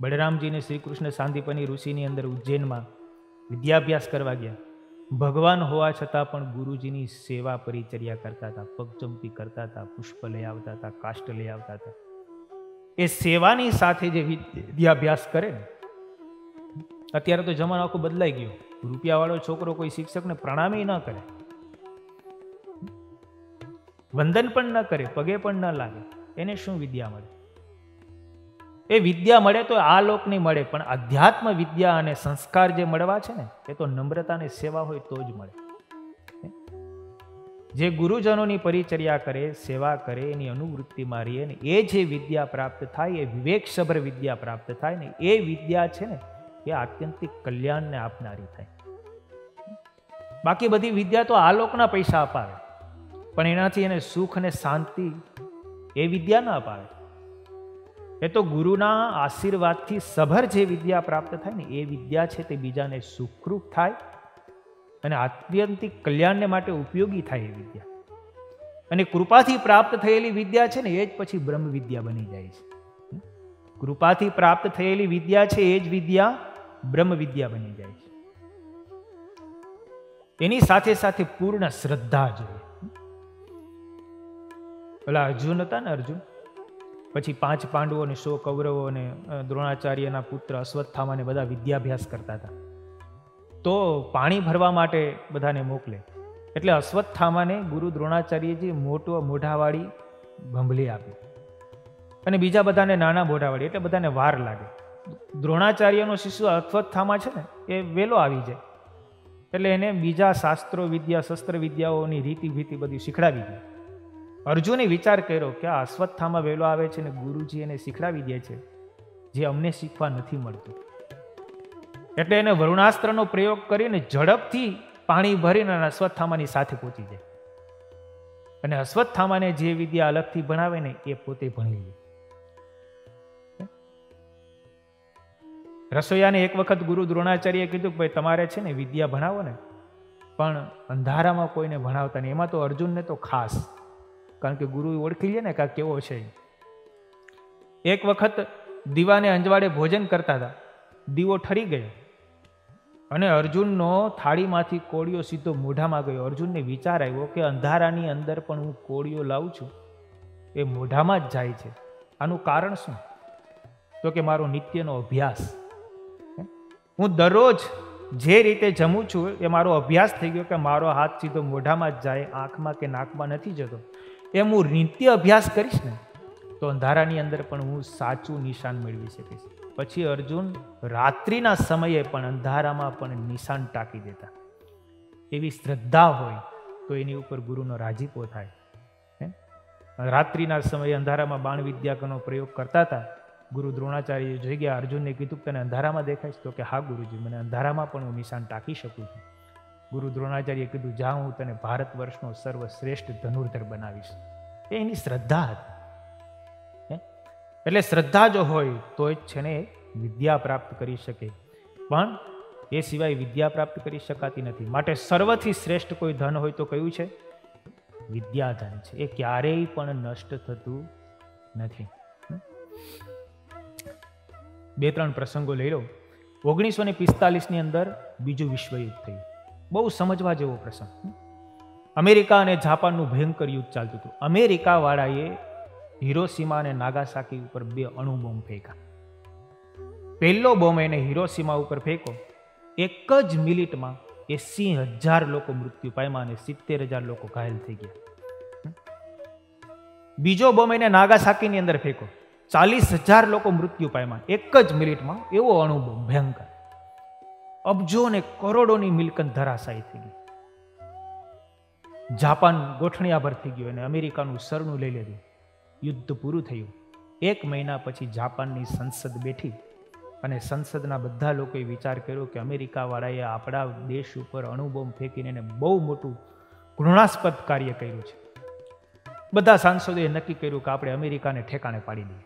બળરામજીને શ્રી કૃષ્ણ સાંદીપની ઋષિની અંદર ઉજ્જૈનમાં વિદ્યાભ્યાસ કરવા ગયા. ભગવાન હોવા છતાં પણ ગુરુજીની સેવા પરિચર્યા કરતા હતા, પગચંપી કરતા હતા, પુષ્પ લઈ આવતા હતા, કાષ્ટ લઈ આવતા હતા. એ સેવાની સાથે જે વિદ્યાભ્યાસ કરે ને, અત્યારે તો જમાનો આખો બદલાઈ ગયો. રૂપિયાવાળો છોકરો કોઈ શિક્ષકને પ્રણામી ન કરે, વંદન પણ ન કરે, પગે પણ ન લાગે, એને શું વિદ્યા મળે? એ વિદ્યા મળે તો આ લોકની મળે, પણ અધ્યાત્મ વિદ્યા અને સંસ્કાર જે મળવા છે ને, એ તો નમ્રતા અને સેવા હોય તો જ મળે. જે ગુરુજનોની પરિચર્યા કરે, સેવા કરે, એની અનુવૃત્તિમાં રહીએ ને, એ જે વિદ્યા પ્રાપ્ત થાય, એ વિવેકસભર વિદ્યા પ્રાપ્ત થાય ને, એ વિદ્યા છે ને એ આત્યંતિક કલ્યાણને આપનારી થાય. બાકી બધી વિદ્યા તો આ લોકના પૈસા અપાવે, પણ એનાથી એને સુખ અને શાંતિ એ વિદ્યા ન અપાવે. એ તો ગુરુના આશીર્વાદથી સભર જે વિદ્યા પ્રાપ્ત થાય ને, એ વિદ્યા છે તે બીજાને સુખરૂપ થાય અને આત્યંતિક કલ્યાણને માટે ઉપયોગી થાય એ વિદ્યા. અને કૃપાથી પ્રાપ્ત થયેલી વિદ્યા છે ને એ જ પછી બ્રહ્મ વિદ્યા બની જાય છે. કૃપાથી પ્રાપ્ત થયેલી વિદ્યા છે એ જ વિદ્યા બ્રહ્મ વિદ્યા બની જાય છે. એની સાથે સાથે પૂર્ણ શ્રદ્ધા જોઈએ. પેલા અર્જુન હતા ને, અર્જુન પછી 5 પાંડવો અને 100 કૌરવો અને દ્રોણાચાર્યના પુત્ર અશ્વત્થામાને બધા વિદ્યાભ્યાસ કરતા હતા. તો પાણી ભરવા માટે બધાને મોકલે, એટલે અશ્વત્થામાને ગુરુ દ્રોણાચાર્યજી મોટો મોઢાવાળી ભંભલી આપી અને બીજા બધાને નાના મોઢાવાળી, એટલે બધાને વાર લાગે. દ્રોણાચાર્યનો શિષ્ય અશ્વત્થામા છે ને એ વેલો આવી જાય, એટલે એને બીજા શાસ્ત્રો વિદ્યા, શસ્ત્ર વિદ્યાઓની રીતિ ભીતિ બધી શીખડાવી દે. અર્જુને વિચાર કર્યો કે આ અશ્વત્થામા વેલો આવે છે ને ગુરુજી એને શીખડાવી દે છે જે અમને શીખવા નથી મળતું. એટલે એને વરુણાસ્ત્રનો પ્રયોગ કરીને ઝડપથી પાણી ભરીને અશ્વત્થામાની સાથે પહોંચી જાય અને અશ્વત્થામાને જે વિદ્યા અલગથી ભણાવે ને એ પોતે ભણી લે. રસોઈયાને એક વખત ગુરુ દ્રોણાચાર્યએ કીધું કે ભાઈ તમારે છે ને વિદ્યા ભણાવો ને, પણ અંધારામાં કોઈને ભણાવતા નહીં. એમાં તો અર્જુનને તો ખાસ, કારણ કે ગુરુ ઓળખી લે ને કે કેવો છે. એક વખત દીવાને અંજવાડે ભોજન કરતા હતા, દીવો ઠરી ગયો અને અર્જુનનો થાળીમાંથી કોળિયો સીધો મોઢામાં ગયો. અર્જુનને વિચાર આવ્યો કે અંધારાની અંદર પણ હું કોળિયો લાવું છું, એ મોઢામાં જ જાય છે, આનું કારણ શું? તો કે મારો નિત્યનો અભ્યાસ. હું દરરોજ જે રીતે જમું છું એ મારો અભ્યાસ થઈ ગયો કે મારો હાથ સીધો મોઢામાં જ જાય, આંખમાં કે નાકમાં નથી જતો. એમ હું નિત્ય અભ્યાસ કરીશ ને તો અંધારાની અંદર પણ હું સાચું નિશાન મેળવી શકીશ. પછી અર્જુન રાત્રિના સમયે પણ અંધારામાં પણ નિશાન ટાંકી દેતા. એવી શ્રદ્ધા હોય તો એની ઉપર ગુરુનો રાજીપો થાય. રાત્રિના સમયે અંધારામાં બાણ વિદ્યાનો પ્રયોગ કરતા હતા. ગુરુ દ્રોણાચાર્ય જોઈ ગયા, અર્જુનને કીધું તને અંધારામાં દેખાય? તો કે હા ગુરુજી, મને અંધારામાં પણ હું નિશાન ટાંકી શકું છું. ગુરુ દ્રોણાચાર્ય કીધું જા, હું તને ભારત વર્ષનો સર્વશ્રેષ્ઠ ધનુર્ધર બનાવીશ. એ એની શ્રદ્ધા હતી. એટલે શ્રદ્ધા જો હોય તો જ છે ને વિદ્યા પ્રાપ્ત કરી શકે, પણ એ સિવાય વિદ્યા પ્રાપ્ત કરી શકાતી નથી. માટે સર્વથી શ્રેષ્ઠ કોઈ ધન હોય તો કયું છે? વિદ્યાધન છે. એ ક્યારેય પણ નષ્ટ થતું નથી. 2-3 પ્રસંગો લઈ લો. 1945 અંદર બીજું વિશ્વયુદ્ધ થયું. બહુ સમજવા જેવો પ્રસંગ. અમેરિકા અને જાપાનનું ભયંકર યુદ્ધ ચાલતું હતું. અમેરિકા વાળાએ હિરોશીમા અને નાગાસાકી ઉપર 2 અણુ બોમ્બ ફેંક્યા. પહેલો બોમ્બ એને હિરોશીમા ઉપર ફેંકો, એક જ મિનિટમાં 80,000 લોકો મૃત્યુ પામ્યા અને 70,000 લોકો ઘાયલ થઈ ગયા. બીજો બોમ્બ એને નાગાસાકીની અંદર ફેંકો, 40,000 લોકો મૃત્યુ પામ્યા એક જ મિનિટમાં. એવો અણુ બોમ્બ ભયંકર. અબજો ને કરોડોની મિલકત ધરાશાયી થઈ ગઈ. જાપાન ગોઠણિયાભર થઈ ગયું અને અમેરિકાનું સરનું લઈ લીધું. યુદ્ધ પૂરું થયું. 1 મહિના પછી જાપાનની સંસદ બેઠી અને સંસદના બધા લોકોએ વિચાર કર્યો કે અમેરિકા વાળાએ આપણા દેશ ઉપર અણુબોમ્બ ફેંકીને એને બહુ મોટું ઘૃણાસ્પદ કાર્ય કર્યું છે. બધા સાંસદોએ નક્કી કર્યું કે આપણે અમેરિકાને ઠેકાણે પાડી દઈએ.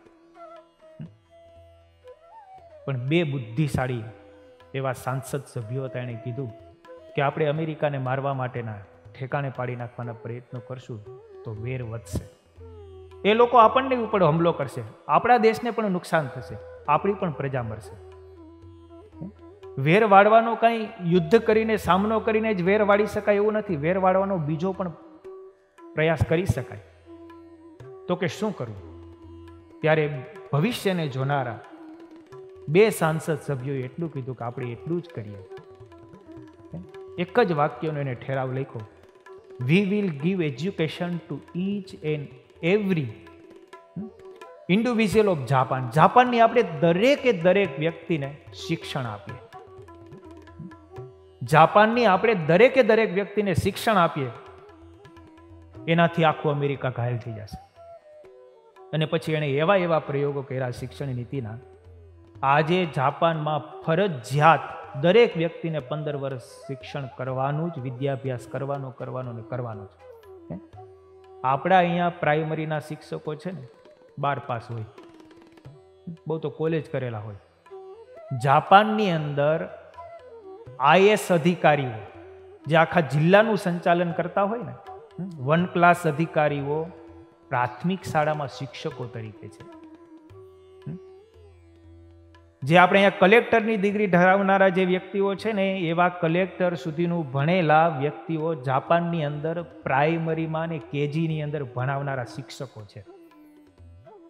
પણ 2 બુદ્ધિશાળી એવા સાંસદ સભ્યો હતા, એણે કીધું કે આપણે અમેરિકાને મારવા માટેના ઠેકાણે પાડી નાખવાના પ્રયત્નો કરશું તો વેર વધશે. એ લોકો આપણને ઉપર હુમલો કરશે, આપણા દેશને પણ નુકસાન થશે, આપણી પણ પ્રજા મરશે. વેર વાળવાનો કઈ યુદ્ધ કરીને સામનો કરીને જ વેર વાળી શકાય એવું નથી. વેર વાળવાનો બીજો પણ પ્રયાસ કરી શકાય. તો કે શું કરવું? ત્યારે ભવિષ્યને જોનારા 2 સાંસદ સભ્યોએ એટલું કીધું કે આપણે એટલું જ કરીએ. એક જ વાક્યનો એને ઠેરાવ લખ્યો, we will give education to each and every individual of Japan. જાપાનની આપણે દરેક વ્યક્તિને શિક્ષણ આપીએ. જાપાનની આપણે દરેક વ્યક્તિને શિક્ષણ આપીએ, એનાથી આખું અમેરિકા ઘાયલ થઈ જશે. અને પછી એણે એવા પ્રયોગો કર્યા શિક્ષણ નીતિના. આજે જાપાનમાં ફરજિયાત દરેક વ્યક્તિને 15 વર્ષ શિક્ષણ કરવાનું જ, વિદ્યાભ્યાસ કરવાનો ને કરવાનો જ. આપણા અહીંયા પ્રાઇમરીના શિક્ષકો છે ને 12 પાસ હોય, બહુ તો કોલેજ કરેલા હોય. જાપાનની અંદર IAS અધિકારીઓ જે આખા જિલ્લાનું સંચાલન કરતા હોય ને, 1 ક્લાસ અધિકારીઓ પ્રાથમિક શાળામાં શિક્ષકો તરીકે છે. જે આપણે અહીંયા કલેક્ટરની ડિગ્રી ધરાવનારા જે વ્યક્તિઓ છે ને, એવા કલેક્ટર સુધીનું ભણેલા વ્યક્તિઓ જાપાનની અંદર પ્રાઇમરીમાં ને KGની અંદર ભણાવનારા શિક્ષકો છે.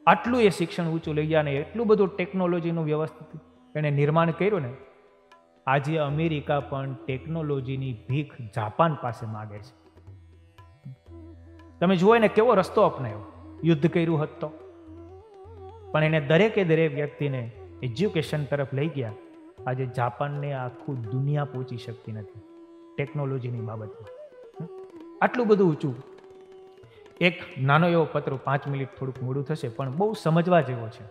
આટલું એ શિક્ષણ ઊંચું લઈ ગયા ને એટલું બધું ટેકનોલોજીનું વ્યવસ્થિત એને નિર્માણ કર્યું ને, આજે અમેરિકા પણ ટેકનોલોજીની ભીખ જાપાન પાસે માગે છે. તમે જુઓ ને કેવો રસ્તો અપનાવ્યો. યુદ્ધ કર્યું હોત તો પણ એને દરેક વ્યક્તિને એજ્યુકેશન તરફ લઈ ગયા. આજે જાપાનને આખું દુનિયા પહોંચી શકતી નથી ટેકનોલોજીની બાબતમાં. આટલું બધું ઊંચું. એક નાનો એવો પત્ર, 5 મિનિટ થોડુંક મોડું થશે પણ બહુ સમજવા જેવો છે.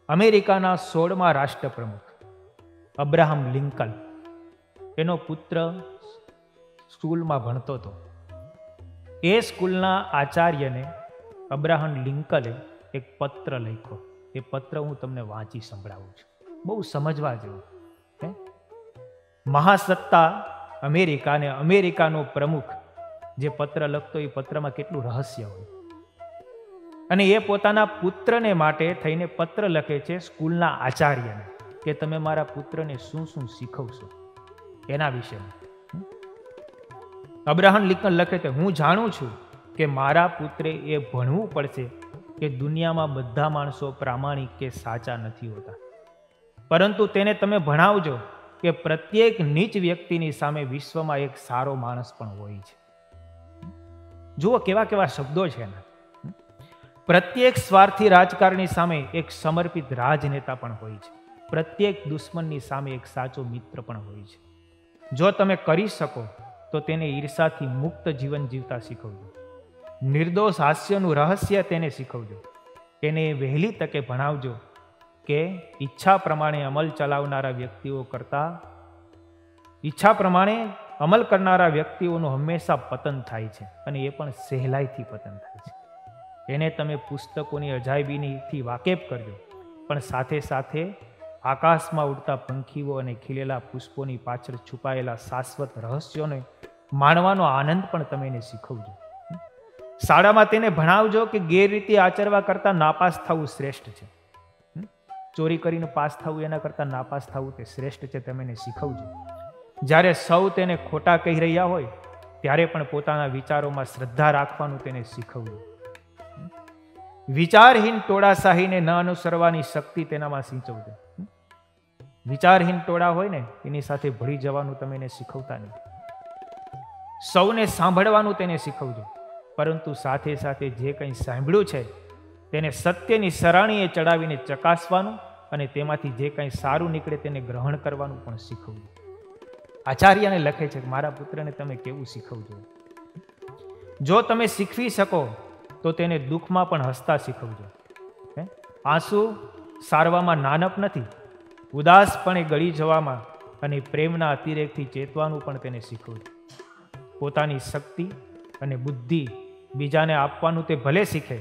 અમેરિકાના 16મા રાષ્ટ્રપ્રમુખ અબ્રાહમ લિંકન, એનો પુત્ર સ્કૂલમાં ભણતો હતો. એ સ્કૂલના આચાર્યને અબ્રાહમ લિંકને એક પત્ર લખ્યો. એ પત્ર હું તમને વાંચી સંભળાવું છું, બહુ સમજવા જેવું. મહાસત્તા અમેરિકા અને અમેરિકાનો પ્રમુખ જે પત્ર લખતો, એ પત્રમાં કેટલું રહસ્ય હોય. અને એ પોતાના પુત્રને માટે થઈને પત્ર લખે છે સ્કૂલના આચાર્યને કે તમે મારા પુત્રને શું શીખવશો એના વિશે. અબ્રાહમ લિંકન લખે છે, હું જાણું છું કે મારા પુત્રે એ ભણવું પડશે કે દુનિયામાં બધા માણસો પ્રામાણિક કે સાચા નથી હોતા, પરંતુ તેને તમે ભણાવજો કે પ્રત્યેક નીચ વ્યક્તિની સામે વિશ્વમાં એક સારો માણસ પણ હોય છે. જુઓ કેવા કેવા શબ્દો છે ને. પ્રત્યેક સ્વાર્થી રાજકારણી સામે એક સમર્પિત રાજનેતા પણ હોય છે. પ્રત્યેક દુશ્મનની સામે એક સાચો મિત્ર પણ હોય છે. જો તમે કરી શકો તો તેને ઈર્ષાથી મુક્ત જીવન જીવતા શીખવજો. નિર્દોષ હાસ્યનું રહસ્ય તેને શીખવજો. તેને વહેલી તકે ભણાવજો કે ઈચ્છા પ્રમાણે અમલ ચલાવનારા વ્યક્તિઓ કરતા ઈચ્છા પ્રમાણે અમલ કરનારા વ્યક્તિઓનું હંમેશા પતન થાય છે, અને એ પણ સહેલાઈથી પતન થાય છે. એને તમે પુસ્તકોની અજાયબીથી વાકેફ કરજો, પણ સાથે સાથે આકાશમાં ઉડતા પંખીઓ અને ખીલેલા પુષ્પોની પાછળ છુપાયેલા શાશ્વત રહસ્યોને માણવાનો આનંદ પણ તમે એને શીખવજો. શાળામાં તેને ભણાવજો કે ગેરરીતિ આચરવા કરતાં નાપાસ થવું શ્રેષ્ઠ છે. ચોરી કરીને પાસ થવું એના કરતાં નાપાસ થવું તે શ્રેષ્ઠ છે, તમે એને શીખવજો. જ્યારે સૌ તેને ખોટા કહી રહ્યા હોય ત્યારે પણ પોતાના વિચારોમાં શ્રદ્ધા રાખવાનું તેને શીખવજો. વિચારહીન ટોળાશાહીને ન અનુસરવાની શક્તિ તેનામાં સિંચવજો. વિચારહીન ટોળા હોય ને એની સાથે ભળી જવાનું તમે એને શીખવતા નહીં. સૌને સાંભળવાનું તેને શીખવજો, પરંતુ સાથે સાથે જે કંઈ સાંભળ્યું છે તેને સત્યની સરાણીએ ચડાવીને ચકાસવાનું અને તેમાંથી જે કંઈ સારું નીકળે તેને ગ્રહણ કરવાનું પણ શીખવજો. આચાર્યને લખે છે કે મારા પુત્રને તમે કેવું શીખવજો. જો તમે શીખવી શકો તો તેને દુઃખમાં પણ હસતા શીખવજો. આંસુ સારવામાં નાનપ નથી, ઉદાસપણે ગળી જવામાં અને પ્રેમના અતિરેકથી ચેતવાનું પણ તેને શીખવજો. પોતાની શક્તિ અને બુદ્ધિ બીજાને આપવાનું તે ભલે શીખે,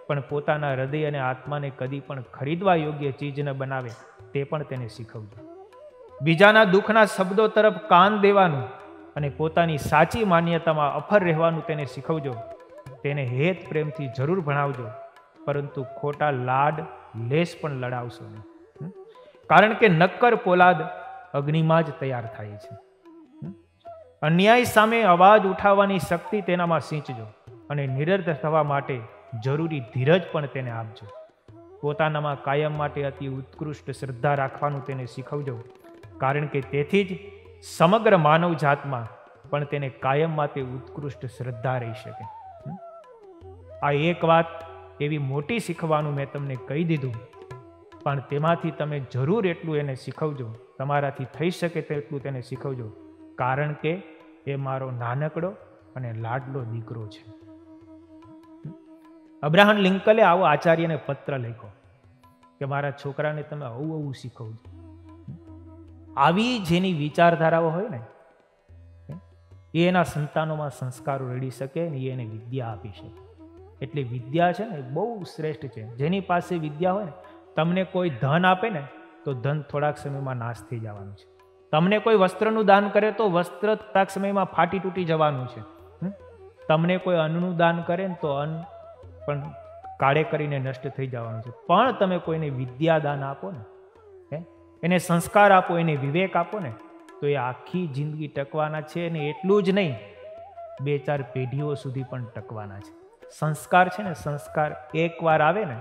પણ પોતાના હૃદય અને આત્માને કદી પણ ખરીદવા યોગ્ય ચીજ ન બનાવે તે પણ તેને શીખવજો. બીજાના દુઃખના શબ્દો તરફ કાન દેવાનું અને પોતાની સાચી માન્યતામાં અફર રહેવાનું તેને શીખવજો. તેને હેત પ્રેમથી જરૂર ભણાવજો, પરંતુ ખોટા લાડ લેશ પણ લડાવશો નહીં. કારણ કે નક્કર પોલાદ અગ્નિમાં જ તૈયાર થાય છે. અન્યાય સામે અવાજ ઉઠાવવાની શક્તિ તેનામાં સિંચજો અને નિરર્થ થવા માટે જરૂરી ધીરજ પણ તેને આપજો. પોતાનામાં કાયમ માટે અતિ ઉત્કૃષ્ટ શ્રદ્ધા રાખવાનું તેને શીખવજો, કારણ કે તેથી જ સમગ્ર માનવ જાતમાં પણ તેને કાયમ માટે ઉત્કૃષ્ટ શ્રદ્ધા રહી શકે. આ એક વાત એવી મોટી શીખવાનું મેં તમને કહી દીધું, પણ તેમાંથી તમે જરૂર એટલું એને શીખવજો, તમારાથી થઈ શકે તેટલું તેને શીખવજો, કારણ કે એ મારો નાનકડો અને લાડલો દીકરો છે. અબ્રાહમ લિંકલે આવો આચાર્યને પત્ર લખ્યો કે મારા છોકરાને તમે આવું શીખવજો. આવી જેની વિચારધારાઓ હોય ને એ એના સંતાનોમાં સંસ્કારો રેડી શકે ને એ એને વિદ્યા આપી શકે. એટલે વિદ્યા છે ને બહુ શ્રેષ્ઠ છે. જેની પાસે વિદ્યા હોય ને, તમને કોઈ ધન આપે ને તો ધન થોડાક સમયમાં નાશ થઈ જવાનું છે. તમને કોઈ વસ્ત્રનું દાન કરે તો વસ્ત્ર થોડાક સમયમાં ફાટી તૂટી જવાનું છે. તમને કોઈ અન્નનું દાન કરે ને તો અન્ન પણ કાળે કરીને નષ્ટ થઈ જવાનું છે. પણ તમે કોઈને વિદ્યા દાન આપો ને, એને સંસ્કાર આપો, એને વિવેક આપો ને, તો એ આખી જિંદગી ટકવાના છે. અને એટલું જ નહીં, 2-4 પેઢીઓ સુધી પણ ટકવાના છે. સંસ્કાર છે ને, સંસ્કાર એકવાર આવે ને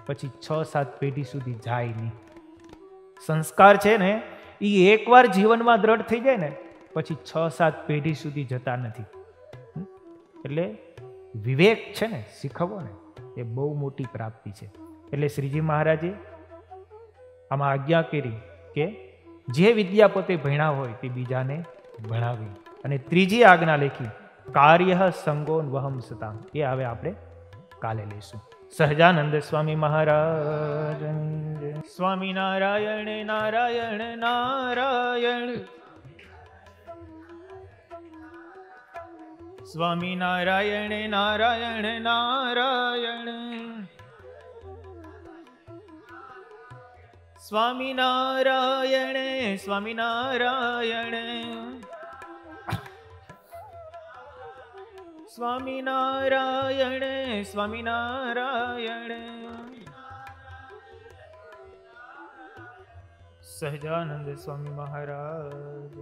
પછી 6-7 પેઢી સુધી જાય નહીં. સંસ્કાર છે ને એ એકવાર જીવનમાં દ્રઢ થઈ જાય ને પછી 6-7 પેઢી સુધી જતા નથી. એટલે વિવેક છે ને શીખવો ને એ બહુ મોટી પ્રાપ્તિ છે. એટલે શ્રીજી મહારાજે આમાં આજ્ઞા કરી કે જે વિદ્યા પોતે ભણ્યા હોય તે બીજાને ભણાવી. અને ત્રીજી આજ્ઞા લખી કાર્ય સંગોન વહમ સતામ. એ હવે આપણે કાલે લઈશું. સહજાનંદ સ્વામી મહારાજ. સ્વામિનારાયણ નારાયણ નારાયણ. સ્વામિનારાયણ નારાયણ નારાયણ. સ્વામિનારાયણ સ્વામિનારાયણ. સ્વામિનારાયણ સ્વામિનારાયણ. સહજાનંદ સ્વામી મહારાજ.